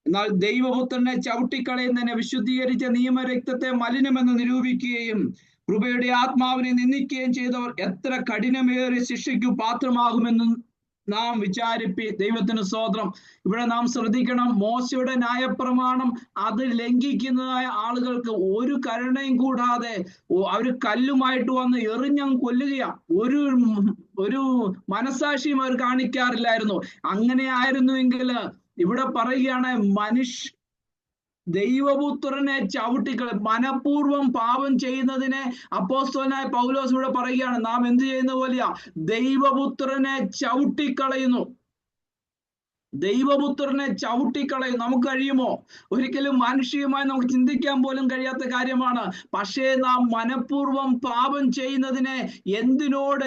എന്നാൽ ദൈവപുത്രനെ ചവിട്ടിക്കളയുന്നതിനെ വിശുദ്ധീകരിച്ച നിയമരക്തത്തെ മലിനമെന്ന് നിരൂപിക്കുകയും കൃപയുടെ ആത്മാവിനെ നിന്ദിക്കുകയും ചെയ്തവർ എത്ര കഠിനമേറിയ ശിക്ഷയ്ക്കു പാത്രമാകുമെന്ന് നാം വിചാരിപ്പി. ദൈവത്തിന് സ്തോത്രം. ഇവിടെ നാം ശ്രദ്ധിക്കണം, മോശയുടെ ന്യായപ്രമാണം അത് ലംഘിക്കുന്നതായ ആളുകൾക്ക് ഒരു കരുണയും കൂടാതെ അവർ കല്ലുമായിട്ട് വന്ന് എറിഞ്ഞങ്ങ് കൊല്ലുകയാ. ഒരു മനസാക്ഷിയും അവർ കാണിക്കാറില്ലായിരുന്നു. അങ്ങനെ ആയിരുന്നുവെങ്കിൽ ഇവിടെ പറയുകയാണ്, ദൈവപുത്രനെ ചവിട്ടിക്കളയും. മനഃപൂർവ്വം പാപം ചെയ്യുന്നതിനെ അപ്പോസ്തലനായ പൗലോസ് ഇവിടെ പറയുകയാണ്, നാം എന്ത് ചെയ്യുന്ന പോലെയാ? ദൈവപുത്രനെ ചവിട്ടിക്കളയുന്നു. ദൈവപുത്രനെ ചവിട്ടിക്കളയും. നമുക്ക് കഴിയുമോ? ഒരിക്കലും മാനുഷികമായി നമുക്ക് ചിന്തിക്കാൻ പോലും കഴിയാത്ത കാര്യമാണ്. പക്ഷേ നാം മനഃപൂർവ്വം പാപം ചെയ്യുന്നതിനെ എന്തിനോട്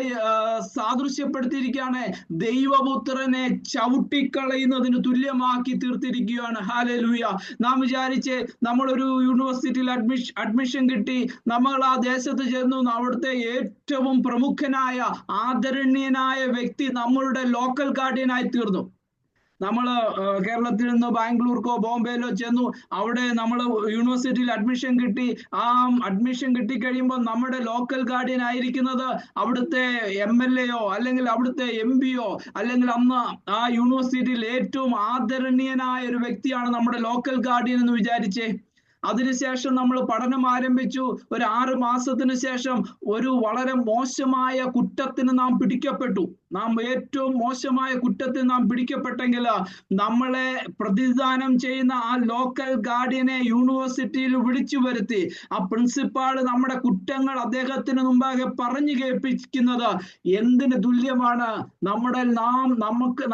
സാദൃശ്യപ്പെടുത്തിയിരിക്കുകയാണ്? ദൈവപുത്രനെ ചവിട്ടിക്കളയുന്നതിന് തുല്യമാക്കി തീർത്തിരിക്കുകയാണ്. ഹല്ലേലൂയ. നാം വിചാരിച്ച് നമ്മളൊരു യൂണിവേഴ്സിറ്റിയിൽ അഡ്മിഷൻ കിട്ടി, നമ്മൾ ആ ദേശത്ത് ചെന്നു, അവിടുത്തെ ഏറ്റവും പ്രമുഖനായ ആദരണീയനായ വ്യക്തി നമ്മളുടെ ലോക്കൽ ഗാർഡിയനായി തീർന്നു. നമ്മൾ കേരളത്തിൽ നിന്ന് ബാംഗ്ലൂർക്കോ ബോംബെയിലോ ചെന്നു, അവിടെ നമ്മൾ യൂണിവേഴ്സിറ്റിയിൽ അഡ്മിഷൻ കിട്ടി. ആ അഡ്മിഷൻ കിട്ടിക്കഴിയുമ്പോൾ നമ്മുടെ ലോക്കൽ ഗാർഡിയൻ ആയിരിക്കുന്നത് അവിടുത്തെ MLA അല്ലെങ്കിൽ അവിടുത്തെ MP അല്ലെങ്കിൽ അന്ന് ആ യൂണിവേഴ്സിറ്റിയിൽ ഏറ്റവും ആദരണീയനായ ഒരു വ്യക്തിയാണ് നമ്മുടെ ലോക്കൽ ഗാർഡിയൻ എന്ന് വിചാരിച്ചേ. അതിനുശേഷം നമ്മൾ പഠനം ആരംഭിച്ചു. ഒരു 6 മാസത്തിന് ശേഷം ഒരു വളരെ മോശമായ കുറ്റത്തിന് നാം പിടിക്കപ്പെട്ടു. ഏറ്റവും മോശമായ കുറ്റത്തിൽ നാം പിടിക്കപ്പെട്ടെങ്കിൽ നമ്മളെ പ്രതിദാനം ചെയ്യുന്ന ആ ലോക്കൽ ഗാർഡിയനെ യൂണിവേഴ്സിറ്റിയിൽ വിളിച്ചു വരുത്തി ആ പ്രിൻസിപ്പാൾ നമ്മുടെ കുറ്റങ്ങൾ അദ്ദേഹത്തിന് മുമ്പാകെ പറഞ്ഞു കേൾപ്പിക്കുന്നത് എന്തിന് തുല്യമാണ്?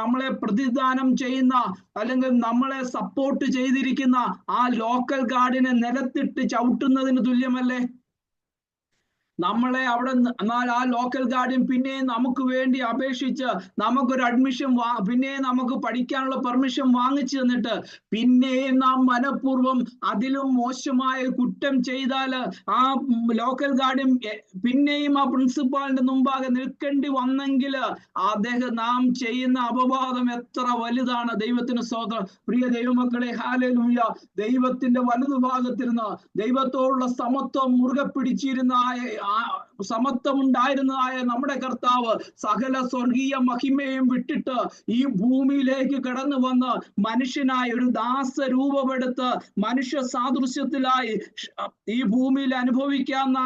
നമ്മളെ പ്രതിദാനം ചെയ്യുന്ന അല്ലെങ്കിൽ നമ്മളെ സപ്പോർട്ട് ചെയ്തിരിക്കുന്ന ആ ലോക്കൽ ഗാർഡിനെ നിലത്തിട്ട് ചവിട്ടുന്നതിന് തുല്യമല്ലേ? നമ്മളെ അവിടെ എന്നാൽ ആ ലോക്കൽ ഗാർഡിയൻ പിന്നെയും നമുക്ക് വേണ്ടി അപേക്ഷിച്ച് നമുക്കൊരു അഡ്മിഷൻ പിന്നെയും നമുക്ക് പഠിക്കാനുള്ള പെർമിഷൻ വാങ്ങിച്ചു തന്നിട്ട് പിന്നെയും നാം മനഃപൂർവ്വം അതിലും മോശമായ കുറ്റം ചെയ്താൽ ആ ലോക്കൽ ഗാർഡിയൻ പിന്നെയും ആ പ്രിൻസിപ്പാളിന്റെ മുമ്പാകെ നിൽക്കേണ്ടി വന്നെങ്കിൽ നാം ചെയ്യുന്ന അപവാദം എത്ര വലുതാണ്. ദൈവത്തിന് സ്തോത്രം. പ്രിയ ദൈവമക്കളെ, ഹല്ലേലൂയ. ദൈവത്തിന്റെ വലതുഭാഗത്തിരുന്ന് ദൈവത്തോടുള്ള സമത്വം മുറുകെ പിടിച്ചിരുന്ന സമത്വം ഉണ്ടായിരുന്നതായ നമ്മുടെ കർത്താവ് സകല സ്വർഗീയ മഹിമയും വിട്ടിട്ട് ഈ ഭൂമിയിലേക്ക് കടന്നു വന്ന് മനുഷ്യനായി ഒരു ദാസരൂപമെടുത്ത് മനുഷ്യ സാദൃശ്യത്തിലായി ഈ ഭൂമിയിൽ അനുഭവിക്കാവുന്ന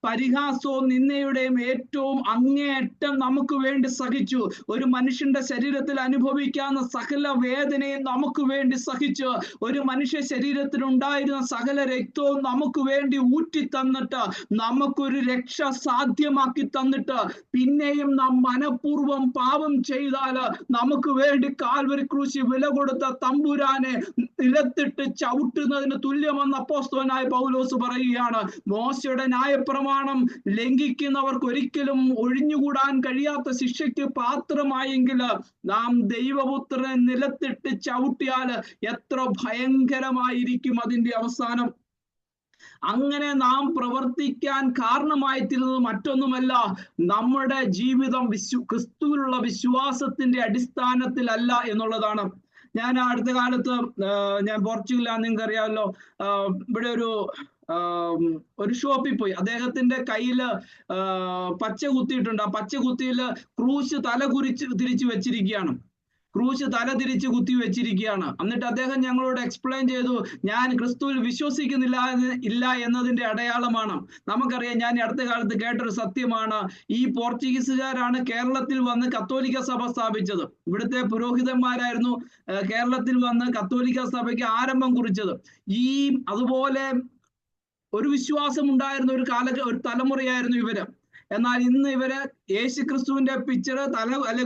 പരിഹാസവും നിന്ദയുടെയും ഏറ്റവും അങ്ങേയറ്റം നമുക്ക് വേണ്ടി സഹിച്ചു. ഒരു മനുഷ്യന്റെ ശരീരത്തിൽ അനുഭവിക്കാവുന്ന സകല വേദനയും നമുക്ക് വേണ്ടി സഹിച്ചു. ഒരു മനുഷ്യ ശരീരത്തിൽ ഉണ്ടായിരുന്ന സകല രക്തവും നമുക്ക് വേണ്ടി ഊറ്റി തന്നിട്ട് നമുക്കൊരു രക്ഷ സാധ്യമാക്കി തന്നിട്ട് പിന്നെയും നാം മനഃപൂർവ്വം പാപം ചെയ്താൽ നമുക്ക് വേണ്ടി കാൽവരി ക്രൂശിൽ വില കൊടുത്ത തമ്പുരാനെ നിലത്തിട്ട് ചവിട്ടുന്നതിന് തുല്യമെന്ന് അപ്പോസ്തലനായ പൗലോസ് പറയുകയാണ്. മോശയുടെ ന്യായപ്രമാണം ലംഘിക്കുന്നവർക്ക് ഒരിക്കലും ഒഴിഞ്ഞുകൂടാൻ കഴിയാത്ത ശിക്ഷയ്ക്ക് പാത്രമായെങ്കിൽ നാം ദൈവപുത്രനെ നിലത്തിട്ട് ചവിട്ടിയാൽ എത്ര ഭയങ്കരമായിരിക്കും അതിന്റെ അവസാനം. അങ്ങനെ നാം പ്രവർത്തിക്കാൻ കാരണമായി തീരുന്നത് മറ്റൊന്നുമല്ല, നമ്മുടെ ജീവിതം ക്രിസ്തുവിലുള്ള വിശ്വാസത്തിന്റെ അടിസ്ഥാനത്തിലല്ല എന്നുള്ളതാണ്. ഞാൻ അടുത്ത കാലത്ത് ഞാൻ പോർച്ചുഗലാണ്, നിങ്ങൾക്ക് അറിയാമല്ലോ. ഇവിടെ ഒരു ഷോപ്പിൽ പോയി. അദ്ദേഹത്തിന്റെ കയ്യില് പച്ച കുത്തിയിട്ടുണ്ട്. ആ പച്ച കുത്തിയില് ക്രൂശ് തല തിരിച്ചു വെച്ചിരിക്കുകയാണ്. ക്രൂശ് തല തിരിച്ച് കുത്തി വെച്ചിരിക്കുകയാണ്. എന്നിട്ട് അദ്ദേഹം ഞങ്ങളോട് എക്സ്പ്ലെയിൻ ചെയ്തു, ഞാൻ ക്രിസ്തുവിൽ വിശ്വസിക്കുന്നില്ല എന്നതിന്റെ അടയാളമാണ്. നമുക്കറിയാം, ഞാൻ അടുത്ത കാലത്ത് കേട്ടൊരു സത്യമാണ്, ഈ പോർച്ചുഗീസുകാരാണ് കേരളത്തിൽ വന്ന് കത്തോലിക്ക സഭ സ്ഥാപിച്ചത്. ഇവിടുത്തെ പുരോഹിതന്മാരായിരുന്നു കേരളത്തിൽ വന്ന് കത്തോലിക്ക സഭയ്ക്ക് ആരംഭം കുറിച്ചത്. അതുപോലെ ഒരു വിശ്വാസം ഉണ്ടായിരുന്ന ഒരു തലമുറയായിരുന്നു ഇവര്. എന്നാൽ ഇന്ന് ഇവര് യേശു ക്രിസ്തുവിന്റെ പിക്ചർ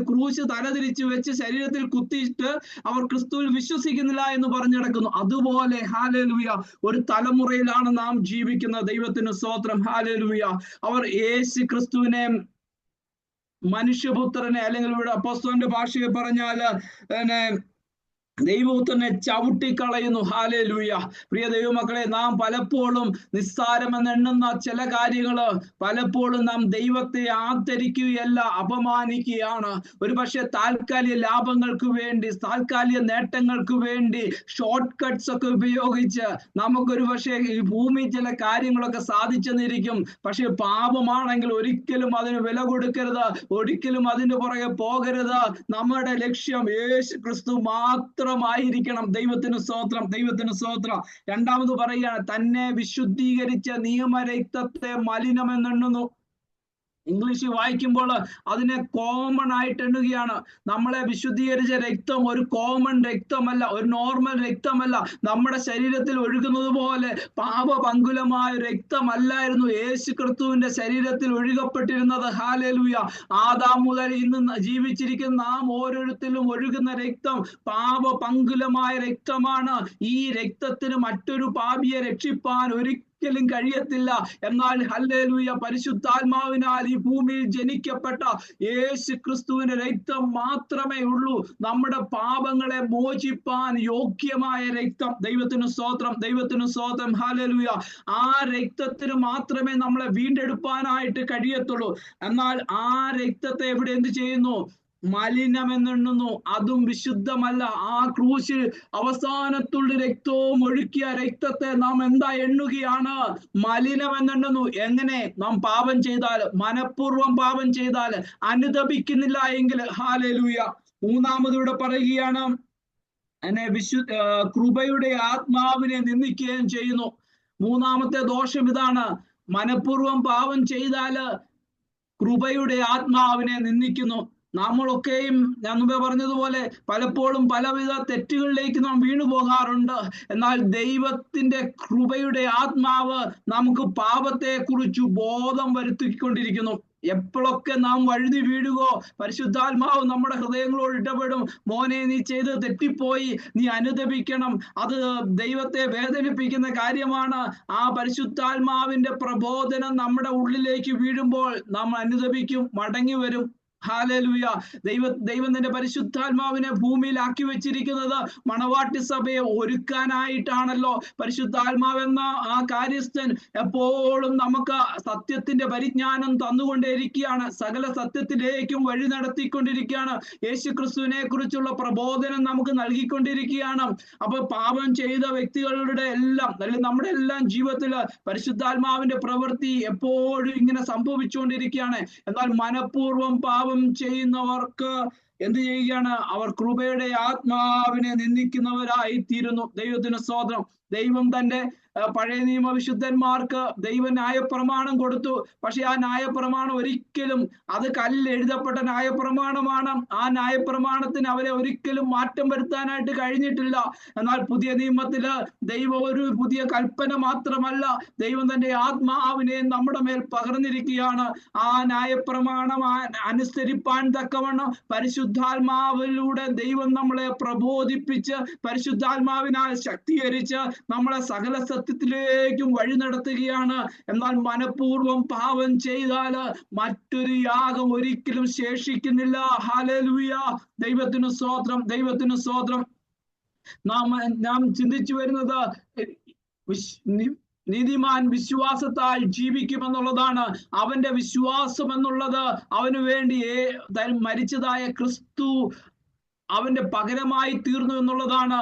ക്രൂശ് തല തിരിച്ചു വെച്ച് ശരീരത്തിൽ കുത്തിയിട്ട് അവർ ക്രിസ്തുവിൽ വിശ്വസിക്കുന്നില്ല എന്ന് പറഞ്ഞു നടക്കുന്നു. അതുപോലെ ഹല്ലേലൂയ ഒരു തലമുറയിലാണ് നാം ജീവിക്കുന്നത്. ദൈവത്തിന് സ്തോത്രം. ഹല്ലേലൂയ. അവർ യേശു ക്രിസ്തുവിനെ, മനുഷ്യപുത്രനെ, അല്ലെങ്കിൽ ഇവിടെ അപ്പോസ്തലന്റെ ഭാഷയിൽ പറഞ്ഞാല് ദൈവപുത്രനെ ചവിട്ടിക്കളയുന്നു. ഹല്ലേലൂയ. പ്രിയ ദൈവമക്കളെ, നാം പലപ്പോഴും നിസ്സാരമെന്ന് എണ്ണുന്ന ചില കാര്യങ്ങള് പലപ്പോഴും നാം ദൈവത്തെ ആദരിക്കുകയല്ല, അപമാനിക്കുകയാണ്. ഒരു പക്ഷെ താൽക്കാലിക ലാഭങ്ങൾക്ക് വേണ്ടി, താൽക്കാലിക നേട്ടങ്ങൾക്ക് വേണ്ടി ഷോർട്ട് കട്ട്സ് ഒക്കെ ഉപയോഗിച്ച് നമുക്കൊരു പക്ഷേ ഈ ഭൂമി ചില കാര്യങ്ങളൊക്കെ സാധിച്ചെന്നിരിക്കും. പക്ഷെ പാപമാണെങ്കിൽ ഒരിക്കലും അതിന് വില കൊടുക്കരുത്, ഒരിക്കലും അതിന്റെ പുറകെ പോകരുത്. നമ്മുടെ ലക്ഷ്യം യേശു ക്രിസ്തു മാത്രമായിരിക്കണം. ദൈവത്തിന് സ്തോത്രം. ദൈവത്തിന് സ്തോത്രം. രണ്ടാമത് പറയുകയാണ്, തന്നെ വിശുദ്ധീകരിച്ച നിയമരക്തത്തെ മലിനമെന്നെണ്ണുന്നു. ഇംഗ്ലീഷിൽ വായിക്കുമ്പോൾ അതിനെ കോമൺ ആയിട്ട് എണ്ണുകയാണ്. നമ്മളെ വിശുദ്ധീകരിച്ച രക്തം ഒരു കോമൺ രക്തമല്ല, ഒരു നോർമൽ രക്തമല്ല. നമ്മുടെ ശരീരത്തിൽ ഒഴുകുന്നത് പോലെ പാപപങ്കുലമായ രക്തമല്ലായിരുന്നു യേശു ക്രിസ്തുവിന്റെ ശരീരത്തിൽ ഒഴുകപ്പെട്ടിരുന്നത്. ഹല്ലേലൂയ. ആദാം മുതൽ ഇന്ന് ജീവിച്ചിരിക്കുന്ന നാം ഓരോരുത്തരിലും ഒഴുകുന്ന രക്തം പാപപങ്കുലമായ രക്തമാണ്. ഈ രക്തത്തിന് മറ്റൊരു പാപിയെ രക്ഷിപ്പാൻ ഒരിക്കലും കഴിയത്തില്ല. എന്നാൽ ഹല്ലേലൂയ, പരിശുദ്ധാത്മാവിനാൽ ഈ ഭൂമിയിൽ ജനിക്കപ്പെട്ട യേശു ക്രിസ്തുവിന്റെ രക്തം മാത്രമേ ഉള്ളൂ നമ്മുടെ പാപങ്ങളെ മോചിപ്പാൻ യോഗ്യമായ രക്തം. ദൈവത്തിന് സ്തോത്രം. ദൈവത്തിന് സ്തോത്രം. ഹല്ലേലൂയ. ആ രക്തത്തിന് മാത്രമേ നമ്മളെ വീണ്ടെടുപ്പാനായിട്ട് കഴിയത്തുള്ളൂ. എന്നാൽ ആ രക്തത്തെ എവിടെ എന്ത് ചെയ്യുന്നു? മലിനമെന്നെണ്ണുന്നു. അതും വിശുദ്ധമല്ല. ആ ക്രൂശിൽ അവസാനത്തുള്ള രക്തവും ഒഴുക്കിയ രക്തത്തെ നാം എന്താ എണ്ണുകയാണ്? മലിനമെന്നെണ്ണുന്നു. എങ്ങനെ? നാം പാപം ചെയ്താൽ, മനഃപൂർവ്വം പാപം ചെയ്താൽ, അനുതപിക്കുന്നില്ല എങ്കിൽ. ഹല്ലേലൂയ. മൂന്നാമതിവിടെ പറയുകയാണ്, കൃപയുടെ ആത്മാവിനെ നിന്ദിക്കുകയും ചെയ്യുന്നു. മൂന്നാമത്തെ ദോഷം ഇതാണ്, മനഃപൂർവ്വം പാപം ചെയ്താല് കൃപയുടെ ആത്മാവിനെ നിന്ദിക്കുന്നു. നമ്മളൊക്കെയും ഞാൻ മുമ്പേ പറഞ്ഞതുപോലെ പലപ്പോഴും പലവിധ തെറ്റുകളിലേക്ക് നാം വീണു പോകാറുണ്ട്. എന്നാൽ ദൈവത്തിന്റെ കൃപയുടെ ആത്മാവ് നമുക്ക് പാപത്തെ കുറിച്ച് ബോധം വരുത്തിക്കൊണ്ടിരിക്കുന്നു. എപ്പോഴൊക്കെ നാം വഴുതി വീഴുകോ പരിശുദ്ധാത്മാവ് നമ്മുടെ ഹൃദയങ്ങളോട് ഇടപെടും. മോനെ, നീ ചെയ്ത് തെറ്റിപ്പോയി, നീ അനുദപിക്കണം. അത് ദൈവത്തെ വേദനിപ്പിക്കുന്ന കാര്യമാണ്. ആ പരിശുദ്ധാത്മാവിന്റെ പ്രബോധനം നമ്മുടെ ഉള്ളിലേക്ക് വീഴുമ്പോൾ നാം അനുദപിക്കും, മടങ്ങി വരും. ഹല്ലേലൂയ. ദൈവം തന്റെ പരിശുദ്ധാത്മാവിനെ ഭൂമിയിലാക്കി വെച്ചിരിക്കുന്നത് മണവാട്ടി സഭയെ ഒരുക്കാനായിട്ടാണല്ലോ. പരിശുദ്ധാത്മാവെന്ന ആ കാര്യസ്ഥൻ എപ്പോഴും നമുക്ക് സത്യത്തിന്റെ പരിജ്ഞാനം തന്നുകൊണ്ടേയിരിക്കുകയാണ്, സകല സത്യത്തിലേക്കും വഴി നടത്തിക്കൊണ്ടിരിക്കുകയാണ്, യേശുക്രിസ്തുവിനെ കുറിച്ചുള്ള പ്രബോധനം നമുക്ക് നൽകിക്കൊണ്ടിരിക്കുകയാണ്. അപ്പൊ പാപം ചെയ്ത വ്യക്തികളുടെ എല്ലാം, അല്ലെങ്കിൽ നമ്മുടെ എല്ലാം ജീവിതത്തിൽ പരിശുദ്ധാത്മാവിന്റെ പ്രവൃത്തി എപ്പോഴും ഇങ്ങനെ സംഭവിച്ചുകൊണ്ടിരിക്കുകയാണ്. എന്നാൽ മനഃപൂർവ്വം പാപം ചെയ്യുന്നവർക്ക് എന്ത് ചെയ്യുകയാണ്? അവർ കൃപയുടെ ആത്മാവിനെ നിന്ദിക്കുന്നവരായി തീരുന്നു. ദൈവത്തിന് സ്തോത്രം. ദൈവം തന്റെ പഴയ നിയമ വിശുദ്ധന്മാർക്ക് ദൈവ ന്യായപ്രമാണം കൊടുത്തു. പക്ഷെ ആ ന്യായപ്രമാണം ഒരിക്കലും, അത് കല്ലെഴുതപ്പെട്ട ന്യായപ്രമാണമാണ്. ആ ന്യായപ്രമാണത്തിന് അവരെ ഒരിക്കലും മാറ്റം വരുത്താനായിട്ട് കഴിഞ്ഞിട്ടില്ല. എന്നാൽ പുതിയ നിയമത്തില് ദൈവം ഒരു പുതിയ കൽപ്പന മാത്രമല്ല, ദൈവം തന്റെ ആത്മാവിനെ നമ്മുടെ മേൽ പകർന്നിരിക്കുകയാണ്. ആ ന്യായപ്രമാണം അനുസരിപ്പാൻ തക്കവണ്ണം പരിശുദ്ധാത്മാവിലൂടെ ദൈവം നമ്മളെ പ്രബോധിപ്പിച്ച് പരിശുദ്ധാത്മാവിനാൽ ശക്തീകരിച്ച് നമ്മളെ സകല സത്യത്തിലേക്കും വഴി നടത്തുകയാണ്. എന്നാൽ മനഃപൂർവ്വം പാപം ചെയ്താൽ മറ്റൊരു യാഗം ഒരിക്കലും ശേഷിക്കുന്നില്ല. ഹല്ലേലൂയ. ദൈവത്തിന് സ്തോത്രം, ദൈവത്തിന് സ്തോത്രം. നാം ചിന്തിച്ചു വരുന്നത് നീതിമാൻ വിശ്വാസത്താൽ ജീവിക്കുമെന്നുള്ളതാണ്. അവന്റെ വിശ്വാസം എന്നുള്ളത് അവന് വേണ്ടി മരിച്ചതായ ക്രിസ്തു അവന്റെ പകരമായി തീർന്നു എന്നുള്ളതാണ്.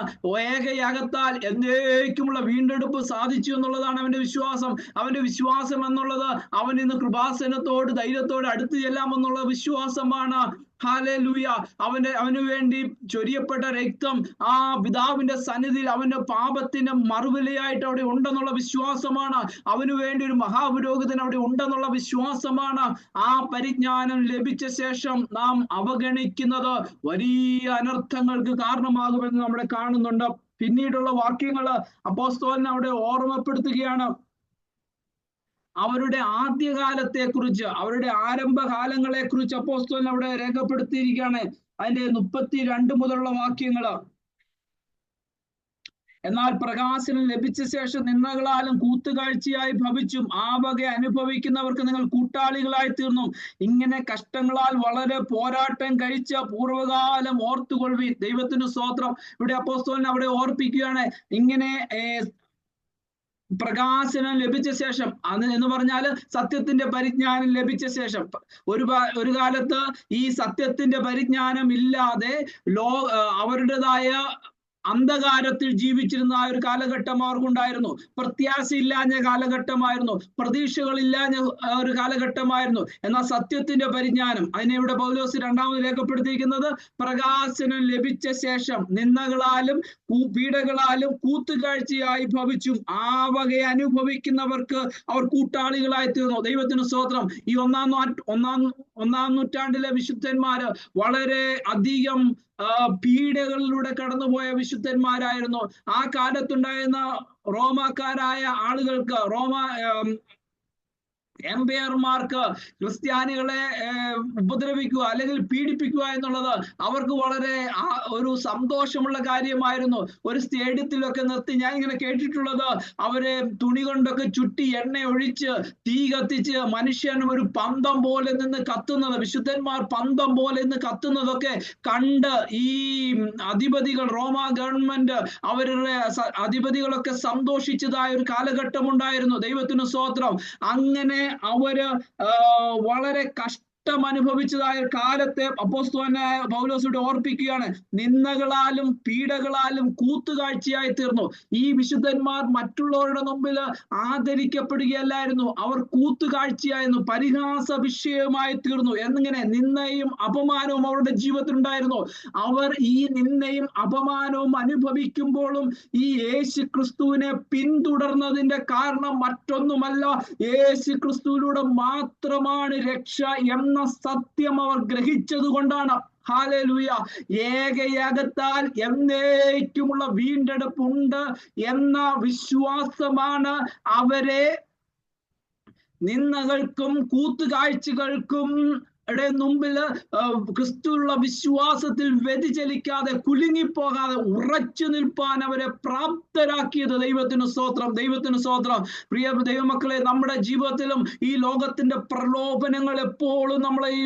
ഏകയാഗത്താൽ എന്നേക്കുമുള്ള വീണ്ടെടുപ്പ് സാധിച്ചു എന്നുള്ളതാണ് അവന്റെ വിശ്വാസം. അവന്റെ വിശ്വാസം എന്നുള്ളത് അവൻ ഇന്ന് കൃപാസനത്തോട് ധൈര്യത്തോട് അടുത്ത് ചെല്ലാമെന്നുള്ള വിശ്വാസമാണ്. ഹല്ലേലൂയ. അവന് വേണ്ടി ചൊരിയപ്പെട്ട രക്തം ആ പിതാവിന്റെ സന്നിധിയിൽ അവന്റെ പാപത്തിന്റെ മറുവിലയായിട്ട് അവിടെ ഉണ്ടെന്നുള്ള വിശ്വാസമാണ്. അവന് വേണ്ടി ഒരു മഹാപുരോഹിതൻ അവിടെ ഉണ്ടെന്നുള്ള വിശ്വാസമാണ്. ആ പരിജ്ഞാനം ലഭിച്ച ശേഷം നാം അവഗണിക്കുന്നത് വലിയ അനർത്ഥങ്ങൾക്ക് കാരണമാകുമെന്ന് നമ്മൾ കാണുന്നുണ്ട്. പിന്നീടുള്ള വാക്യങ്ങള് അപ്പോസ്തലൻ അവിടെ ഓർമ്മപ്പെടുത്തുകയാണ്. അവരുടെ ആദ്യകാലത്തെ കുറിച്ച്, അവരുടെ ആരംഭകാലങ്ങളെ കുറിച്ച് അപ്പോസ്തലൻ അവിടെ രേഖപ്പെടുത്തിയിരിക്കുകയാണ്. അതിന്റെ 32 മുതലുള്ള വാക്യങ്ങള്. എന്നാൽ പ്രകാശനം ലഭിച്ച ശേഷം നിന്ദകളാലും കൂത്തുകാഴ്ചയായി ഭവിച്ചും ആ വക അനുഭവിക്കുന്നവർക്ക് നിങ്ങൾ കൂട്ടാളികളായി തീർന്നു. ഇങ്ങനെ കഷ്ടങ്ങളാൽ വളരെ പോരാട്ടം കഴിച്ച പൂർവ്വകാലം ഓർത്തുകൊള്ളുവിൻ. ദൈവത്തിന് സ്തോത്രം. ഇവിടെ അപ്പോസ്തലൻ അവിടെ ഓർപ്പിക്കുകയാണ്. ഇങ്ങനെ പ്രകാശനം ലഭിച്ച ശേഷം, അത് എന്ന് പറഞ്ഞാല് സത്യത്തിന്റെ പരിജ്ഞാനം ലഭിച്ച ശേഷം, ഒരു കാലത്ത് ഈ സത്യത്തിന്റെ പരിജ്ഞാനം ഇല്ലാതെ അവരുടേതായ അന്ധകാരത്തിൽ ജീവിച്ചിരുന്ന ആ ഒരു കാലഘട്ടം അവർക്കുണ്ടായിരുന്നു. പ്രത്യാശയില്ലാഞ്ഞ കാലഘട്ടമായിരുന്നു, പ്രതീക്ഷകളില്ലാഞ്ഞ ഒരു കാലഘട്ടമായിരുന്നു. എന്നാൽ സത്യത്തിന്റെ പരിജ്ഞാനം, അതിനെ ഇവിടെ പൗലോസ് രണ്ടാമത് രേഖപ്പെടുത്തിയിരിക്കുന്നത്, പ്രകാശനം ലഭിച്ച ശേഷം നിന്ദകളാലും പീഡകളാലും കൂത്തുകാഴ്ചയായി ഭവിച്ചും ആ വക അനുഭവിക്കുന്നവർക്ക് അവർ കൂട്ടാളികളായി തീർന്നു. ദൈവത്തിന് സ്തോത്രം. ഈ ഒന്നാം നൂറ്റാണ്ടിലെ വിശുദ്ധന്മാര് വളരെ അധികം പീഡകളിലൂടെ കടന്നുപോയ വിശുദ്ധന്മാരായിരുന്നു. ആ കാലത്തുണ്ടായിരുന്ന റോമാക്കാരായ ആളുകൾക്ക്, എംപയർമാർക്ക് ക്രിസ്ത്യാനികളെ ഉപദ്രവിക്കുക അല്ലെങ്കിൽ പീഡിപ്പിക്കുക എന്നുള്ളത് അവർക്ക് വളരെ ഒരു സന്തോഷമുള്ള കാര്യമായിരുന്നു. ഒരു സ്റ്റേഡിയത്തിലൊക്കെ നിർത്തി ഞാൻ ഇങ്ങനെ കേട്ടിട്ടുള്ളത്, അവരെ തുണി കൊണ്ടൊക്കെ ചുറ്റി എണ്ണ ഒഴിച്ച് തീ കത്തിച്ച് മനുഷ്യൻ ഒരു പന്തം പോലെ നിന്ന് കത്തുന്നത്, വിശുദ്ധന്മാർ പന്തം പോലെ നിന്ന് കത്തുന്നതൊക്കെ കണ്ട് ഈ അധിപതികൾ, റോമ ഗവൺമെന്റ്, അവരുടെ അധിപതികളൊക്കെ സന്തോഷിച്ചതായ ഒരു കാലഘട്ടം ഉണ്ടായിരുന്നു. ദൈവത്തിന് സ്തോത്രം. അങ്ങനെ അവര് വളരെ അനുഭവിച്ചതായ കാലത്തെ അപ്പോസ്തലനായ പൗലോസ് ഓർപ്പിക്കുകയാണ്. നിന്ദകളാലും പീഡകളാലും കൂത്തുകാഴ്ചയായി തീർന്നു. ഈ വിശുദ്ധന്മാർ മറ്റുള്ളവരുടെ മുമ്പിൽ ആദരിക്കപ്പെടുകയല്ലായിരുന്നു, അവർ കൂത്തുകാഴ്ചയായിരുന്നു, പരിഹാസ വിഷയമായി തീർന്നു. എന്നിങ്ങനെ നിന്ദയും അപമാനവും അവരുടെ ജീവിതത്തിൽ ഉണ്ടായിരുന്നു. അവർ ഈ നിന്ദയും അപമാനവും അനുഭവിക്കുമ്പോഴും ഈ യേശു ക്രിസ്തുവിനെ പിന്തുടർന്നതിന്റെ കാരണം മറ്റൊന്നുമല്ല, യേശു ക്രിസ്തുവിലൂടെ മാത്രമാണ് രക്ഷ എന്ന സത്യം അവർ ഗ്രഹിച്ചത് കൊണ്ടാണ്. ഹല്ലേലൂയ. ഏകയാഗത്താൽ എന്നേക്കുമുള്ള വീണ്ടെടുപ്പുണ്ട് എന്ന വിശ്വാസമാണ് അവരെ നിന്ദകൾക്കും കൂത്തുകാഴ്ചകൾക്കും മുമ്പില് ക്രിസ്തുവിലുള്ള വിശ്വാസത്തിൽ വ്യതിചലിക്കാതെ കുലുങ്ങിപ്പോകാതെ ഉറച്ചു നിൽപ്പാൻ അവരെ പ്രാപ്തരാക്കിയത് ദൈവത്തിന് സ്തോത്രം, ദൈവത്തിന് സ്തോത്രം. പ്രിയ ദൈവമക്കളെ, നമ്മുടെ ജീവിതത്തിലും ഈ ലോകത്തിന്റെ പ്രലോഭനങ്ങൾ എപ്പോഴും നമ്മളെ ഈ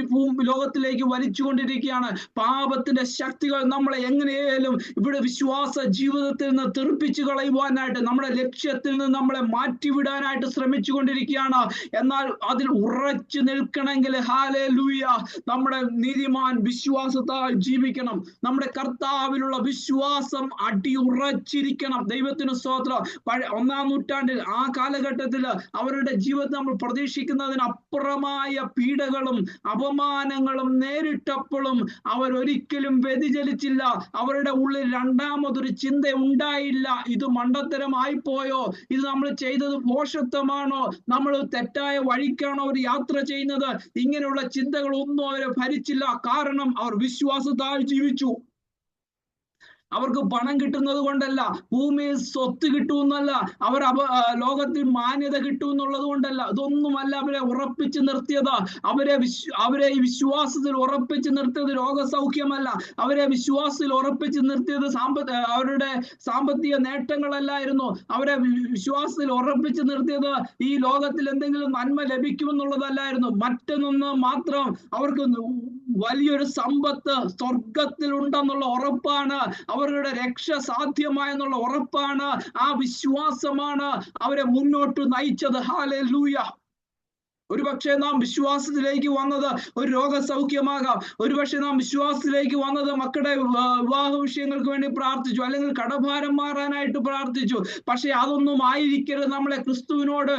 ലോകത്തിലേക്ക് വലിച്ചുകൊണ്ടിരിക്കുകയാണ്. പാപത്തിന്റെ ശക്തികൾ നമ്മളെ എങ്ങനെയാലും ഇവിടെ വിശ്വാസ ജീവിതത്തിൽ നിന്ന് തെറിപ്പിച്ചു കളയുവാനായിട്ട്, നമ്മുടെ ലക്ഷ്യത്തിൽ നിന്ന് നമ്മളെ മാറ്റിവിടാനായിട്ട് ശ്രമിച്ചുകൊണ്ടിരിക്കുകയാണ്. എന്നാൽ അതിൽ ഉറച്ചു നിൽക്കണമെങ്കിൽ ഹല്ലേലൂയ, നമ്മുടെ നീതിമാൻ വിശ്വാസത്താൽ ജീവിക്കണം. നമ്മുടെ കർത്താവിലുള്ള വിശ്വാസം അടിയുറച്ചിരിക്കണം. ദൈവത്തിന് സ്തോത്രം. 1-ാം നൂറ്റാണ്ടിൽ ആ കാലഘട്ടത്തിൽ അവരുടെ ജീവിതത്തിൽ നമ്മൾ പ്രതീക്ഷിക്കുന്നതിനപ്പുറമായ പീഡകളും അപമാനങ്ങളും നേരിട്ടപ്പോഴും അവരൊരിക്കലും വ്യതിചലിച്ചില്ല. അവരുടെ ഉള്ളിൽ രണ്ടാമതൊരു ചിന്ത ഉണ്ടായില്ല. ഇത് മണ്ടത്തരമായി പോയോ, ഇത് നമ്മൾ ചെയ്തത് ഭോഷത്വമാണോ, നമ്മൾ തെറ്റായ വഴിക്കാണോ ഒരു യാത്ര ചെയ്യുന്നത്, ഇങ്ങനെയുള്ള ചിന്തകളൊന്നും അവരെ ഭരിച്ചില്ല. കാരണം അവർ വിശ്വാസത്താൽ ജീവിച്ചു. അവർക്ക് പണം കിട്ടുന്നത് കൊണ്ടല്ല, ഭൂമിയിൽ സ്വത്ത് കിട്ടുമെന്നല്ല, ലോകത്തിൽ മാന്യത കിട്ടുമെന്നുള്ളത് കൊണ്ടല്ല, ഇതൊന്നുമല്ല അവരെ ഉറപ്പിച്ചു നിർത്തിയത്. അവരെ ഈ വിശ്വാസത്തിൽ ഉറപ്പിച്ചു നിർത്തിയത് രോഗസൗഖ്യമല്ല, അവരെ വിശ്വാസത്തിൽ ഉറപ്പിച്ചു നിർത്തിയത് അവരുടെ സാമ്പത്തിക നേട്ടങ്ങളല്ലായിരുന്നു. അവരെ വിശ്വാസത്തിൽ ഉറപ്പിച്ചു നിർത്തിയത് ഈ ലോകത്തിൽ എന്തെങ്കിലും നന്മ ലഭിക്കുമെന്നുള്ളതല്ലായിരുന്നു. മറ്റൊന്ന് മാത്രം, അവർക്ക് വലിയൊരു സമ്പത്ത് സ്വർഗത്തിൽ ഉണ്ടെന്നുള്ള ഉറപ്പാണ്, അവരുടെ രക്ഷ സാധ്യമായെന്നുള്ള ഉറപ്പാണ്, ആ വിശ്വാസമാണ് അവരെ മുന്നോട്ട് നയിച്ചത്. ഹല്ലേലൂയ. ഒരുപക്ഷെ നാം വിശ്വാസത്തിലേക്ക് വന്നത് ഒരു രോഗസൗഖ്യമാകാം. ഒരുപക്ഷെ നാം വിശ്വാസത്തിലേക്ക് വന്നത് മക്കളുടെ വിവാഹ വിഷയങ്ങൾക്ക് വേണ്ടി പ്രാർത്ഥിച്ചു, അല്ലെങ്കിൽ കടഭാരം മാറാനായിട്ട് പ്രാർത്ഥിച്ചു. പക്ഷെ അതൊന്നും ആയിരിക്കരുത് നമ്മളെ ക്രിസ്തുവിനോട്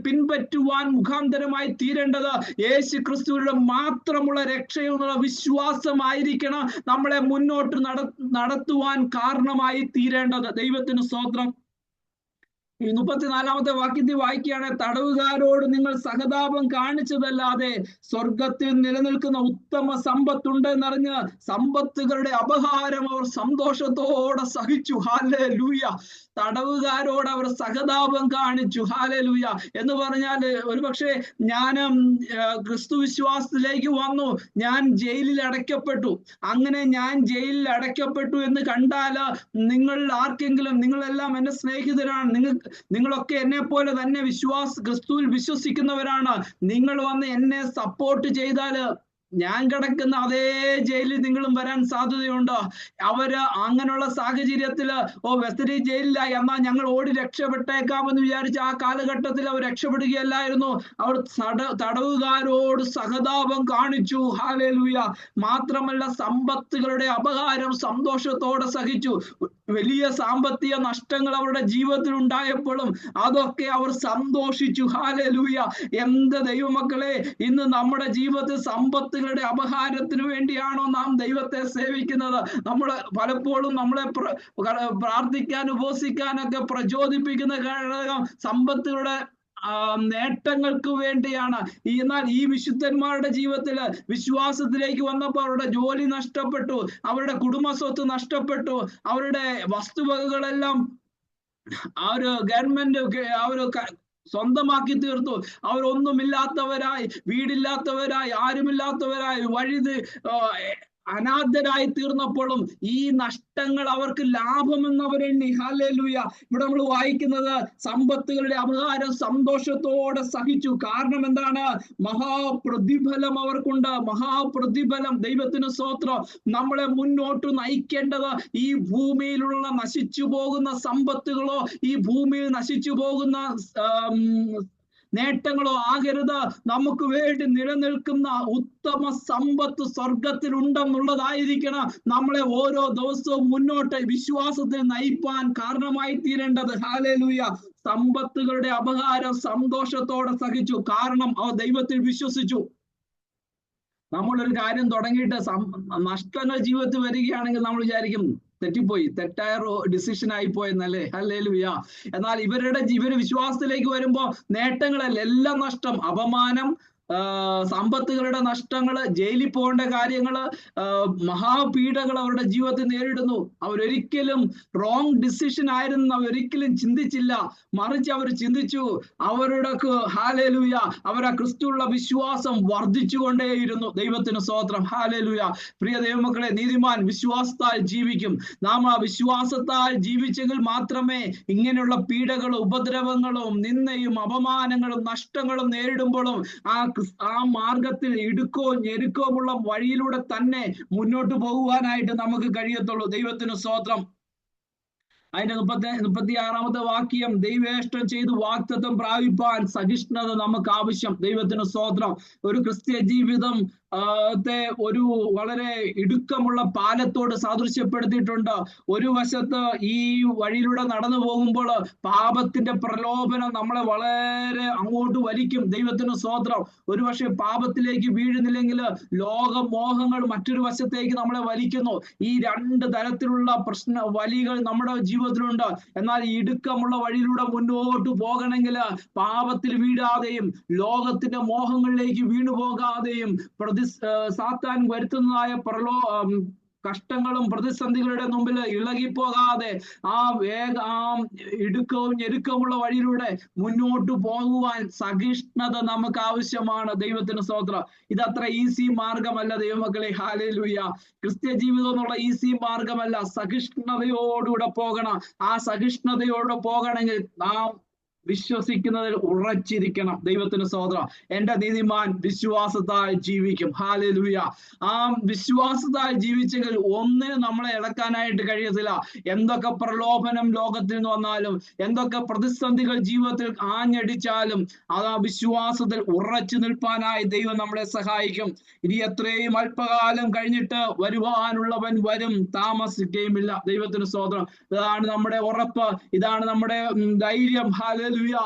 പിൻപറ്റുവാൻ മുഖാന്തരമായി തീരേണ്ടത്. യേശു ക്രിസ്തുവിന്റെ മാത്രമുള്ള രക്ഷയെന്നുള്ള വിശ്വാസമായിരിക്കണം നമ്മളെ മുന്നോട്ട് നടത്തുവാൻ കാരണമായി തീരേണ്ടത്. ദൈവത്തിന് സ്തോത്രം. ഈ 34-ാമത്തെ വാക്യത്തിൽ വായിക്കുകയാണ്, തടവുകാരോട് നിങ്ങൾ സഹതാപം കാണിച്ചതല്ലാതെ സ്വർഗത്തിൽ നിലനിൽക്കുന്ന ഉത്തമ സമ്പത്തുണ്ടെന്നറിഞ്ഞ് സമ്പത്തുകളുടെ അപഹാരം അവർ സന്തോഷത്തോടെ സഹിച്ചു. ഹല്ലേലൂയ. തടവുകാരോട് അവർ സഹതാപം കാണിച്ചു. ഹല്ലേലൂയ. എന്ന് പറഞ്ഞാൽ ഒരുപക്ഷെ ഞാൻ ക്രിസ്തു വിശ്വാസത്തിലേക്ക് വന്നു, ഞാൻ ജയിലിൽ അടയ്ക്കപ്പെട്ടു, അങ്ങനെ ഞാൻ ജയിലിൽ അടയ്ക്കപ്പെട്ടു എന്ന് കണ്ടാൽ നിങ്ങൾ ആർക്കെങ്കിലും, നിങ്ങളെല്ലാം എന്റെ സ്നേഹിതരാണ്, നിങ്ങളൊക്കെ എന്നെ പോലെ തന്നെ ക്രിസ്തുവിൽ വിശ്വസിക്കുന്നവരാണ്, നിങ്ങൾ വന്ന് എന്നെ സപ്പോർട്ട് ചെയ്താൽ ഞാൻ കിടക്കുന്ന അതേ ജയിലിൽ നിങ്ങളും വരാൻ സാധ്യതയുണ്ട്. അവര് അങ്ങനെയുള്ള സാഹചര്യത്തിൽ വെസ്റ്റരി ജയിലിലായി, എന്നാൽ ഞങ്ങൾ ഓടി രക്ഷപ്പെട്ടേക്കാമെന്ന് വിചാരിച്ച് ആ കാലഘട്ടത്തിൽ അവർ രക്ഷപ്പെടുകയല്ലായിരുന്നു. അവർ തടവുകാരോട് സഹതാപം കാണിച്ചു. ഹല്ലേലൂയ. മാത്രമല്ല സമ്പത്തുകളുടെ അപഹാരം സന്തോഷത്തോടെ സഹിച്ചു. വലിയ സാമ്പത്തിക നഷ്ടങ്ങൾ അവരുടെ ജീവിതത്തിൽ ഉണ്ടായപ്പോഴും അതൊക്കെ അവർ സന്തോഷിച്ചു. ഹല്ലേലൂയ. എന്ത് ദൈവമക്കളെ, ഇന്ന് നമ്മുടെ ജീവിതത്തിൽ സമ്പത്തുകളുടെ അപഹാരത്തിന് വേണ്ടിയാണോ നാം ദൈവത്തെ സേവിക്കുന്നത്? നമ്മൾ പലപ്പോഴും നമ്മളെ പ്രാർത്ഥിക്കാൻ ഉപവസിക്കാനൊക്കെ പ്രചോദിപ്പിക്കുന്ന ഘടകം സമ്പത്തുകളുടെ നേട്ടങ്ങൾക്ക് വേണ്ടിയാണ്. എന്നാൽ ഈ വിശുദ്ധന്മാരുടെ ജീവിതത്തിൽ വിശ്വാസത്തിലേക്ക് വന്നപ്പോൾ അവരുടെ ജോലി നഷ്ടപ്പെട്ടു, അവരുടെ കുടുംബ സ്വത്ത് നഷ്ടപ്പെട്ടു, അവരുടെ വസ്തുവകകളെല്ലാം ആ ഒരു ഗവൺമെന്റ് സ്വന്തമാക്കി തീർത്തു. അവരൊന്നുമില്ലാത്തവരായി, വീടില്ലാത്തവരായി, ആരുമില്ലാത്തവരായി, അനാഥരായി തീർന്നപ്പോഴും ഈ നഷ്ടങ്ങൾ അവർക്ക് ലാഭമെന്നവരെണ്ണി. ഹല്ലേലൂയ. ഇവിടെ നമ്മൾ വായിക്കുന്നത് സമ്പത്തുകളുടെ അപഹാരം സന്തോഷത്തോടെ സഹിച്ചു. കാരണം എന്താണ്? മഹാപ്രതിഫലം അവർക്കുണ്ട്. മഹാപ്രതിഫലം. ദൈവത്തിന് സ്തോത്രം. നമ്മളെ മുന്നോട്ട് നയിക്കേണ്ടത് ഈ ഭൂമിയിലുള്ള നശിച്ചു പോകുന്ന സമ്പത്തുകളോ ഈ ഭൂമിയിൽ നശിച്ചു പോകുന്ന നേട്ടങ്ങളോ ആകരുത്. നമുക്ക് വേണ്ടി നിലനിൽക്കുന്ന ഉത്തമ സമ്പത്ത് സ്വർഗത്തിൽ ഉണ്ടെന്നുള്ളതായിരിക്കണം നമ്മളെ ഓരോ ദിവസവും മുന്നോട്ട് വിശ്വാസത്തിൽ നയിപ്പാൻ കാരണമായി തീരേണ്ടത്. ഹല്ലേലൂയ. സമ്പത്തുകളുടെ അപഹാരം സന്തോഷത്തോടെ സഹിച്ചു. കാരണം അവർ ദൈവത്തിൽ വിശ്വസിച്ചു. നമ്മളൊരു കാര്യം തുടങ്ങിയിട്ട് നഷ്ടങ്ങൾ ജീവിതത്തിൽ വരികയാണെങ്കിൽ നമ്മൾ വിചാരിക്കും തെറ്റിപ്പോയി, തെറ്റായ ഡിസിഷൻ ആയിപ്പോയെന്നല്ലേ. ഹല്ലേലൂയ. എന്നാൽ ഇവര് വിശ്വാസത്തിലേക്ക് വരുമ്പോ നേട്ടങ്ങളല്ല, എല്ലാം നഷ്ടം, അപമാനം, സമ്പത്തുകളുടെ നഷ്ടങ്ങള്, ജയിലിൽ പോകേണ്ട കാര്യങ്ങള്, മഹാപീഡകൾ അവരുടെ ജീവിതത്തിൽ നേരിടുന്നു. അവരൊരിക്കലും റോങ് ഡിസിഷൻ ആയിരുന്നു അവരൊരിക്കലും ചിന്തിച്ചില്ല. മറിച്ച് അവർ ചിന്തിച്ചു, അവരുടെ ഹാലേലൂയ, അവരാ ക്രിസ്തുവുള്ള വിശ്വാസം വർദ്ധിച്ചുകൊണ്ടേയിരുന്നു. ദൈവത്തിന് സ്തോത്രം. ഹാലേലൂയ. പ്രിയ ദൈവമക്കളെ, നീതിമാൻ വിശ്വാസത്താൽ ജീവിക്കും. നാം ആ വിശ്വാസത്താൽ ജീവിച്ചെങ്കിൽ മാത്രമേ ഇങ്ങനെയുള്ള പീഡകളും ഉപദ്രവങ്ങളും നിന്ദയും അപമാനങ്ങളും നഷ്ടങ്ങളും നേരിടുമ്പോഴും ആ മാർഗത്തിൽ ഇടുക്കവും ഞെരുക്കവുമുള്ള വഴിയിലൂടെ തന്നെ മുന്നോട്ട് പോകുവാനായിട്ട് നമുക്ക് കഴിയത്തുള്ളൂ. ദൈവത്തിന് സ്തോത്രം. അതിന്റെ 36-ാമത്തെ വാക്യം, ദൈവേഷ്ടം ചെയ്ത് വാഗ്ദത്തം പ്രാപിപ്പാൻ സഹിഷ്ണുത നമുക്ക് ആവശ്യം. ദൈവത്തിന് സ്തോത്രം. ഒരു ക്രിസ്ത്യ ജീവിതം ഒരു വളരെ ഇടുക്കമുള്ള പാലത്തോട് സാദൃശ്യപ്പെടുത്തിയിട്ടുണ്ട്. ഒരു വശത്ത് ഈ വഴിയിലൂടെ നടന്നു പോകുമ്പോൾ പാപത്തിന്റെ പ്രലോഭനം നമ്മളെ വളരെ അങ്ങോട്ട് വലിക്കും. ദൈവത്തിന് സ്തോത്രം. ഒരു പക്ഷേ പാപത്തിലേക്ക് വീഴുന്നില്ലെങ്കിൽ ലോകമോഹങ്ങൾ മറ്റൊരു വശത്തേക്ക് നമ്മളെ വലിക്കുന്നു. ഈ രണ്ട് തരത്തിലുള്ള വലികൾ നമ്മുടെ ജീവിതത്തിലുണ്ട്. എന്നാൽ ഈ ഇടുക്കമുള്ള വഴിയിലൂടെ മുന്നോട്ട് പോകണമെങ്കിൽ പാപത്തിൽ വീഴാതെയും ലോകത്തിന്റെ മോഹങ്ങളിലേക്ക് വീണു പോകാതെയും സാത്താൻ വരുത്തുന്നതായ കഷ്ടങ്ങളും പ്രതിസന്ധികളുടെ മുമ്പിൽ ഇളകിപ്പോകാതെ ആ ഇടുക്കവും ഞെരുക്കവുമുള്ള വഴിയിലൂടെ മുന്നോട്ട് പോകുവാൻ സഹിഷ്ണുത നമുക്ക് ആവശ്യമാണ്. ദൈവത്തിന് സ്തോത്രം. ഇതത്ര ഈസി മാർഗമല്ല ദൈവമക്കളെ. ഹാലേലൂയ. ക്രിസ്ത്യ ജീവിതം എന്നുള്ള ഈസി മാർഗമല്ല. സഹിഷ്ണുതയോടുകൂടെ പോകണം. ആ സഹിഷ്ണുതയോടെ പോകണമെങ്കിൽ നാം വിശ്വസിക്കുന്നതിൽ ഉറച്ചിരിക്കണം. ദൈവത്തിന് സ്തോത്രം. എന്റെ നീതിമാൻ വിശ്വാസത്താൽ ജീവിക്കും. ഹാലേലൂയ. ആ വിശ്വാസത്താൽ ജീവിച്ചെങ്കിൽ ഒന്നിനും നമ്മളെ ഇളക്കാനായിട്ട് കഴിയത്തില്ല. എന്തൊക്കെ പ്രലോഭനം ലോകത്തിൽ നിന്ന് വന്നാലും, എന്തൊക്കെ പ്രതിസന്ധികൾ ജീവിതത്തിൽ ആഞ്ഞടിച്ചാലും, അത് ആ വിശ്വാസത്തിൽ ഉറച്ചു നിൽപ്പാനായി ദൈവം നമ്മളെ സഹായിക്കും. ഇനി എത്രയും അല്പകാലം കഴിഞ്ഞിട്ട് വരുവാനുള്ളവൻ വരും, താമസിക്കുകയുമില്ല. ദൈവത്തിന് സ്തോത്രം. ഇതാണ് നമ്മുടെ ഉറപ്പ്, ഇതാണ് നമ്മുടെ ധൈര്യം. ഹാലേലൂയ.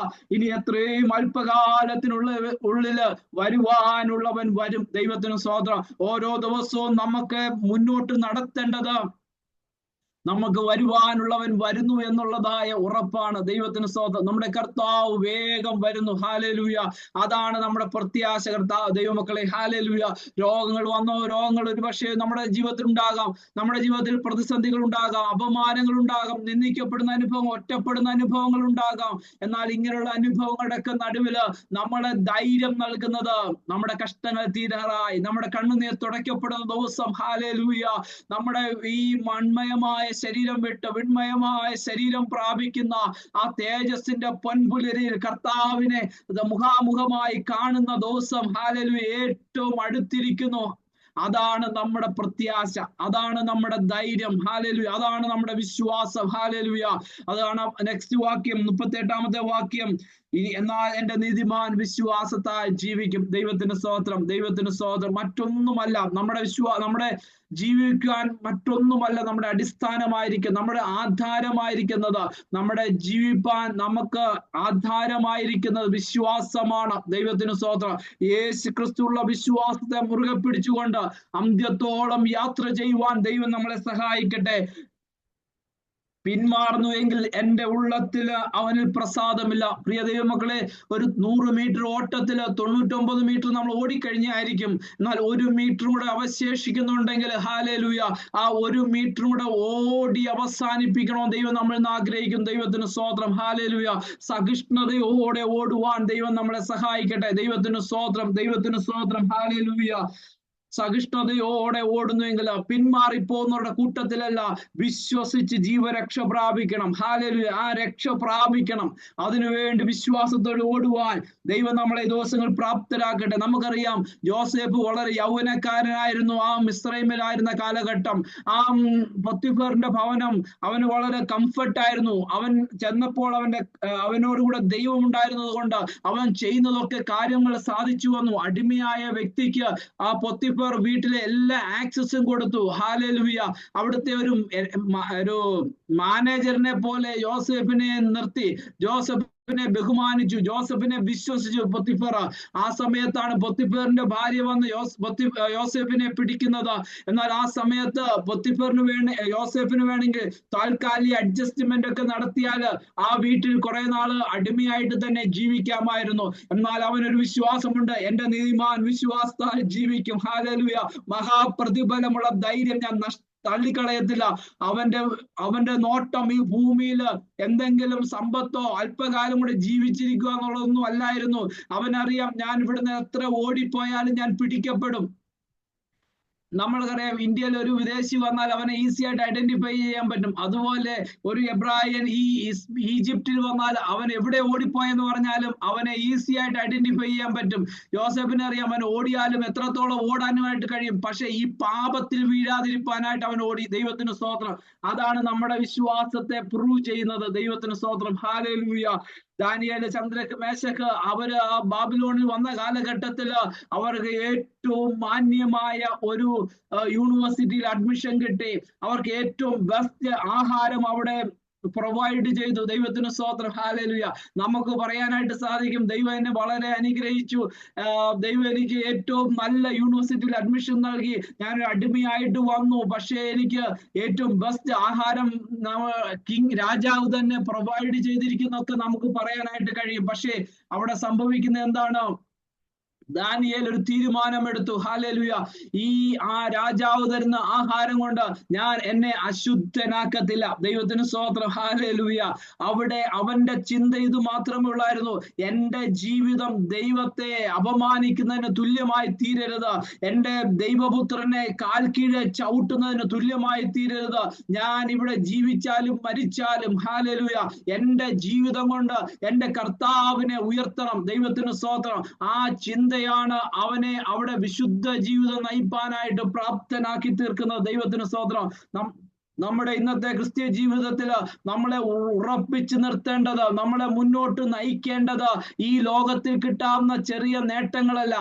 ഇനി എത്രയും ഉള്ളില് വരുവാനുള്ളവൻ വരും. ദൈവത്തിന് സ്തോത്രം. ഓരോ ദിവസവും നമുക്ക് മുന്നോട്ട് നടത്തേണ്ടത് നമുക്ക് വരുവാനുള്ളവൻ വരുന്നു എന്നുള്ളതായ ഉറപ്പാണ്. ദൈവത്തിന് സ്തോത്രം. നമ്മുടെ കർത്താവ് വേഗം വരുന്നു. ഹാലേലൂയ. അതാണ് നമ്മുടെ പ്രത്യാശ. ദൈവമക്കളെ, ഹാലേലൂയ. രോഗങ്ങൾ വന്നോ, രോഗങ്ങൾ ഒരുപക്ഷെ നമ്മുടെ ജീവിതത്തിൽ ഉണ്ടാകാം. നമ്മുടെ ജീവിതത്തിൽ പ്രതിസന്ധികൾ ഉണ്ടാകാം, അപമാനങ്ങൾ ഉണ്ടാകാം, നിന്ദിക്കപ്പെടുന്ന അനുഭവം, ഒറ്റപ്പെടുന്ന അനുഭവങ്ങൾ ഉണ്ടാകാം. എന്നാൽ ഇങ്ങനെയുള്ള അനുഭവങ്ങളുടെ ഒക്കെ നടുവില് നമ്മളെ ധൈര്യം നൽകുന്നത് നമ്മുടെ കഷ്ടങ്ങൾ തീരാറായി, നമ്മുടെ കണ്ണുനീർ തുടയ്ക്കപ്പെടുന്ന ദിവസം. ഹാലേലൂയ. നമ്മുടെ ഈ മൺമയമായ ശരീരം വിട്ട് വിൺമയമായ ശരീരം പ്രാപിക്കുന്ന ആ തേജസ്സിന്റെ പൊൻപുലരിൽ കർത്താവിനെ മുഖാമുഖമായി കാണുന്ന ദിവസം ഹാലേലൂയ ഏറ്റവും അടുത്തിരിക്കുന്നു. അതാണ് നമ്മുടെ പ്രത്യാശ, അതാണ് നമ്മുടെ ധൈര്യം. ഹാലേലൂയ. അതാണ് നമ്മുടെ വിശ്വാസം. ഹാലേലൂയ. അതാണ് നെക്സ്റ്റ് വാക്യം, 38-ാമത്തെ വാക്യം. എന്നാൽ എന്റെ നീതിമാൻ വിശ്വാസത്താൽ ജീവിക്കും. ദൈവത്തിന് സ്തോത്രം. ദൈവത്തിന് സ്തോത്രം. മറ്റൊന്നുമല്ല നമ്മുടെ ജീവിക്കാൻ മറ്റൊന്നുമല്ല നമ്മുടെ അടിസ്ഥാനമായിരിക്കും, നമ്മുടെ ആധാരമായിരിക്കുന്നത്, നമ്മുടെ ജീവിപ്പാൻ നമുക്ക് ആധാരമായിരിക്കുന്നത് വിശ്വാസമാണ്. ദൈവത്തിന് സ്തോത്രം. യേശു ക്രിസ്തുവുള്ള വിശ്വാസത്തെ മുറുകെ പിടിച്ചുകൊണ്ട് അന്ത്യത്തോളം യാത്ര ചെയ്യുവാൻ ദൈവം നമ്മളെ സഹായിക്കട്ടെ. പിന്മാറുന്നു എങ്കിൽ എന്റെ ഉള്ളത്തില് അവനിൽ പ്രസാദമില്ല. പ്രിയ ദൈവമക്കളെ, ഒരു 100 മീറ്റർ ഓട്ടത്തില് 99 മീറ്റർ നമ്മൾ ഓടിക്കഴിഞ്ഞായിരിക്കും. എന്നാൽ 1 മീറ്റർ കൂടെ അവശേഷിക്കുന്നുണ്ടെങ്കിൽ ഹാലേലൂയ, ആ 1 മീറ്റർ കൂടെ ഓടി അവസാനിപ്പിക്കണം ദൈവം നമ്മളിൽ ആഗ്രഹിക്കും. ദൈവത്തിന് സ്തോത്രം. ഹാലേലൂയ. സഹിഷ്ണുതയോടെ ഓടുവാൻ ദൈവം നമ്മളെ സഹായിക്കട്ടെ. ദൈവത്തിന് സ്തോത്രം. ദൈവത്തിന് സ്തോത്രം. ഹാലേലൂയ. സഹിഷ്ണുതയോടെ ഓടുന്നുവെങ്കിൽ പിന്മാറിപ്പോകുന്നവരുടെ കൂട്ടത്തിലല്ല, വിശ്വസിച്ച് ജീവരക്ഷ പ്രാപിക്കണം. ഹാലേലൂയ. ആ രക്ഷ പ്രാപിക്കണം. അതിനുവേണ്ടി വിശ്വാസത്തോടെ ഓടുവാൻ ദൈവം നമ്മളെ ദിവസങ്ങൾ പ്രാപ്തരാക്കട്ടെ. നമുക്കറിയാം, യോസേഫ് വളരെ യൗവനക്കാരനായിരുന്നു. ആ മിസ്രൈമിലായിരുന്ന കാലഘട്ടം, ആ പൊത്തിഫറിന്റെ ഭവനം അവന് വളരെ കംഫർട്ടായിരുന്നു. അവൻ ചെന്നപ്പോൾ അവനോടുകൂടെ ദൈവം ഉണ്ടായിരുന്നത് കൊണ്ട് അവൻ ചെയ്യുന്നതൊക്കെ കാര്യങ്ങൾ സാധിച്ചു വന്നു. അടിമയായ വ്യക്തിക്ക് ആ പൊത്തിഫർ വീട്ടിലെ എല്ലാ ആക്സസും കൊടുത്തു. ഹാലേലൂയ. അവിടുത്തെ ഒരു മാനേജറിനെ പോലെ യോസേഫിനെ നിർത്തി. ജോസഫ് നെ ബഹുമാനിച്ചു, ജോസഫിനെ വിശ്വസിച്ചു പൊത്തിഫർ. ആ സമയത്താണ് പൊത്തിഫറിന്റെ ഭാര്യ വന്ന് യോസേഫിനെ പിടിക്കുന്നത്. എന്നാൽ ആ സമയത്ത് പൊത്തിഫറിന് യോസേഫിന് വേണമെങ്കിൽ താൽക്കാലിക അഡ്ജസ്റ്റ്മെന്റ് ഒക്കെ നടത്തിയാൽ ആ വീട്ടിൽ കുറെ നാള് അടിമയായിട്ട് തന്നെ ജീവിക്കാമായിരുന്നു. എന്നാൽ അവനൊരു വിശ്വാസമുണ്ട്, എന്റെ നീതിമാൻ വിശ്വാസത്താൽ ജീവിക്കും. ഹല്ലേലൂയ. മഹാപ്രതിഫലമുള്ള ധൈര്യം ഞാൻ തള്ളിക്കളയത്തില്ല. അവന്റെ നോട്ടം ഈ ഭൂമിയിൽ എന്തെങ്കിലും സമ്പത്തോ അല്പകാലം കൂടെ ജീവിച്ചിരിക്കുക എന്നുള്ളതൊന്നും അല്ലായിരുന്നു. അവനറിയാം, ഞാൻ ഇവിടുന്ന് എത്ര ഓടിപ്പോയാലും ഞാൻ പിടിക്കപ്പെടും. നമ്മൾക്കറിയാം, ഇന്ത്യയിൽ ഒരു വിദേശി വന്നാൽ അവനെ ഈസി ആയിട്ട് ഐഡന്റിഫൈ ചെയ്യാൻ പറ്റും. അതുപോലെ ഒരു എബ്രായൻ ഈജിപ്തിൽ വന്നാൽ അവൻ എവിടെ ഓടിപ്പോയെന്ന് പറഞ്ഞാലും അവനെ ഈസി ആയിട്ട് ഐഡന്റിഫൈ ചെയ്യാൻ പറ്റും. യോസേഫിനെ അറിയാം, അവൻ ഓടിയാലും എത്രത്തോളം ഓടാനുമായിട്ട് കഴിയും, പക്ഷെ ഈ പാപത്തിൽ വീഴാതിരിക്കാനായിട്ട് അവൻ ഓടി. ദൈവത്തിന് സ്തോത്രം. അതാണ് നമ്മുടെ വിശ്വാസത്തെ പ്രൂവ് ചെയ്യുന്നത്. ദൈവത്തിന് സ്തോത്രം. ഹല്ലേലൂയ. ദാനിയേൽ, ശദ്രക്ക്, മേശക്ക് അവര് ആ ബാബിലോണിൽ വന്ന കാലഘട്ടത്തില് അവർക്ക് ഏറ്റവും മാന്യമായ ഒരു യൂണിവേഴ്സിറ്റിയിൽ അഡ്മിഷൻ കിട്ടി. അവർക്ക് ഏറ്റവും ബെസ്റ്റ് ആഹാരം അവിടെ പ്രൊവൈഡ് ചെയ്തു. ദൈവത്തിന് സ്തോത്രം. ഹല്ലേലൂയ. നമുക്ക് പറയാനായിട്ട് സാധിക്കും, ദൈവം എന്നെ വളരെ അനുഗ്രഹിച്ചു, ദൈവം എനിക്ക് ഏറ്റവും നല്ല യൂണിവേഴ്സിറ്റിയിൽ അഡ്മിഷൻ നൽകി, ഞാനൊരു അടിമയായിട്ട് വന്നു, പക്ഷേ എനിക്ക് ഏറ്റവും ബെസ്റ്റ് ആഹാരം രാജാവ് തന്നെ പ്രൊവൈഡ് ചെയ്തിരിക്കുന്നൊക്കെ നമുക്ക് പറയാനായിട്ട് കഴിയും. പക്ഷേ അവിടെ സംഭവിക്കുന്ന എന്താണ്? ദാനിയേൽ ഒരു തീരുമാനമെടുത്തു. ഹല്ലേലൂയ. ആ രാജാവ് തരുന്ന ആഹാരം കൊണ്ട് ഞാൻ എന്നെ അശുദ്ധനാക്കത്തില്ല. ദൈവത്തിന് സ്തോത്രം. ഹല്ലേലൂയ. അവിടെ അവന്റെ ചിന്ത ഇത് മാത്രമേ ഉള്ളായിരുന്നു, എന്റെ ജീവിതം ദൈവത്തെ അപമാനിക്കുന്നതിന് തുല്യമായി തീരരുത്, എന്റെ ദൈവപുത്രനെ കാൽ കീഴെ ചവിട്ടുന്നതിന് തുല്യമായി തീരരുത്. ഞാൻ ഇവിടെ ജീവിച്ചാലും മരിച്ചാലും, ഹല്ലേലൂയ, എന്റെ ജീവിതം കൊണ്ട് എന്റെ കർത്താവിനെ ഉയർത്തണം. ദൈവത്തിന് സ്തോത്രം. ആ ചിന്തയാണ് അവനെ അവിടെ വിശുദ്ധ ജീവിതം നയിപ്പാനായിട്ട് പ്രാപ്തനാക്കി തീർക്കുന്നത്. ദൈവത്തിന് സ്തോത്രം. നമ്മുടെ ഇന്നത്തെ ക്രിസ്ത്യ ജീവിതത്തില് നമ്മളെ ഉറപ്പിച്ചു നിർത്തേണ്ടത്, നമ്മളെ മുന്നോട്ട് നയിക്കേണ്ടത് ഈ ലോകത്തിൽ കിട്ടാവുന്ന ചെറിയ നേട്ടങ്ങളല്ല.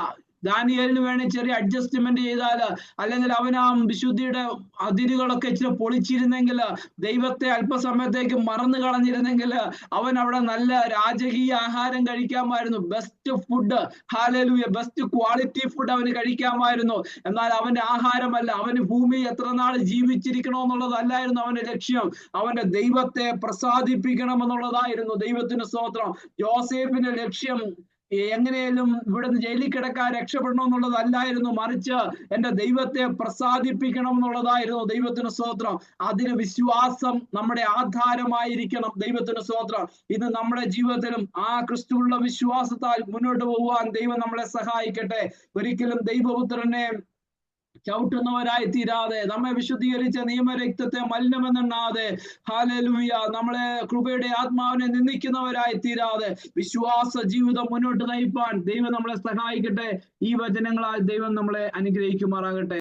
ദാനിയേലിന് വേണ്ടി ചെറിയ അഡ്ജസ്റ്റ്മെന്റ് ചെയ്താൽ, അല്ലെങ്കിൽ അവൻ ആ വിശുദ്ധിയുടെ അതിരുകളൊക്കെ ഇച്ചിരി പൊളിച്ചിരുന്നെങ്കിൽ, ദൈവത്തെ അല്പസമയത്തേക്ക് മറന്നു കളഞ്ഞിരുന്നെങ്കിൽ അവൻ അവിടെ നല്ല രാജകീയ ആഹാരം കഴിക്കാമായിരുന്നു. Best food, hallelujah, best quality food അവന് കഴിക്കാമായിരുന്നു. എന്നാൽ അവന്റെ ആഹാരമല്ല, അവന് ഭൂമിയിൽ എത്ര നാൾ ജീവിച്ചിരിക്കണമെന്നുള്ളതല്ലായിരുന്നു അവന്റെ ലക്ഷ്യം. അവന്റെ ദൈവത്തെ പ്രസാദിപ്പിക്കണം എന്നുള്ളതായിരുന്നു. ദൈവത്തിന് സ്തോത്രം. യോസേഫിന്റെ ലക്ഷ്യം എങ്ങനെയും ഇവിടുന്ന് ജയിലിൽ കിടക്കാൻ രക്ഷപ്പെടണം എന്നുള്ളതല്ലായിരുന്നു, മറിച്ച് എന്റെ ദൈവത്തെ പ്രസാദിപ്പിക്കണം എന്നുള്ളതായിരുന്നു. ദൈവത്തിന് സ്തോത്രം. അതിന് വിശ്വാസം നമ്മുടെ ആധാരമായിരിക്കണം. ദൈവത്തിന് സ്തോത്രം. ഇത് നമ്മുടെ ജീവിതത്തിലും ആ ക്രിസ്തുവുള്ള വിശ്വാസത്താൽ മുന്നോട്ട് പോകുവാൻ ദൈവം നമ്മളെ സഹായിക്കട്ടെ. ഒരിക്കലും ദൈവപുത്രനെ ചവിട്ടുന്നവരായി തീരാതെ, നമ്മെ വിശുദ്ധീകരിച്ച നിയമരക്തത്തെ മലിനമെന്നെണ്ണാതെ, ഹല്ലേലൂയ, നമ്മളെ കൃപയുടെ ആത്മാവിനെ നിന്ദിക്കുന്നവരായി തീരാതെ വിശ്വാസ ജീവിതം മുന്നോട്ട് നയിപ്പാൻ ദൈവം നമ്മളെ സഹായിക്കട്ടെ. ഈ വചനങ്ങളാൽ ദൈവം നമ്മളെ അനുഗ്രഹിക്കുമാറാകട്ടെ.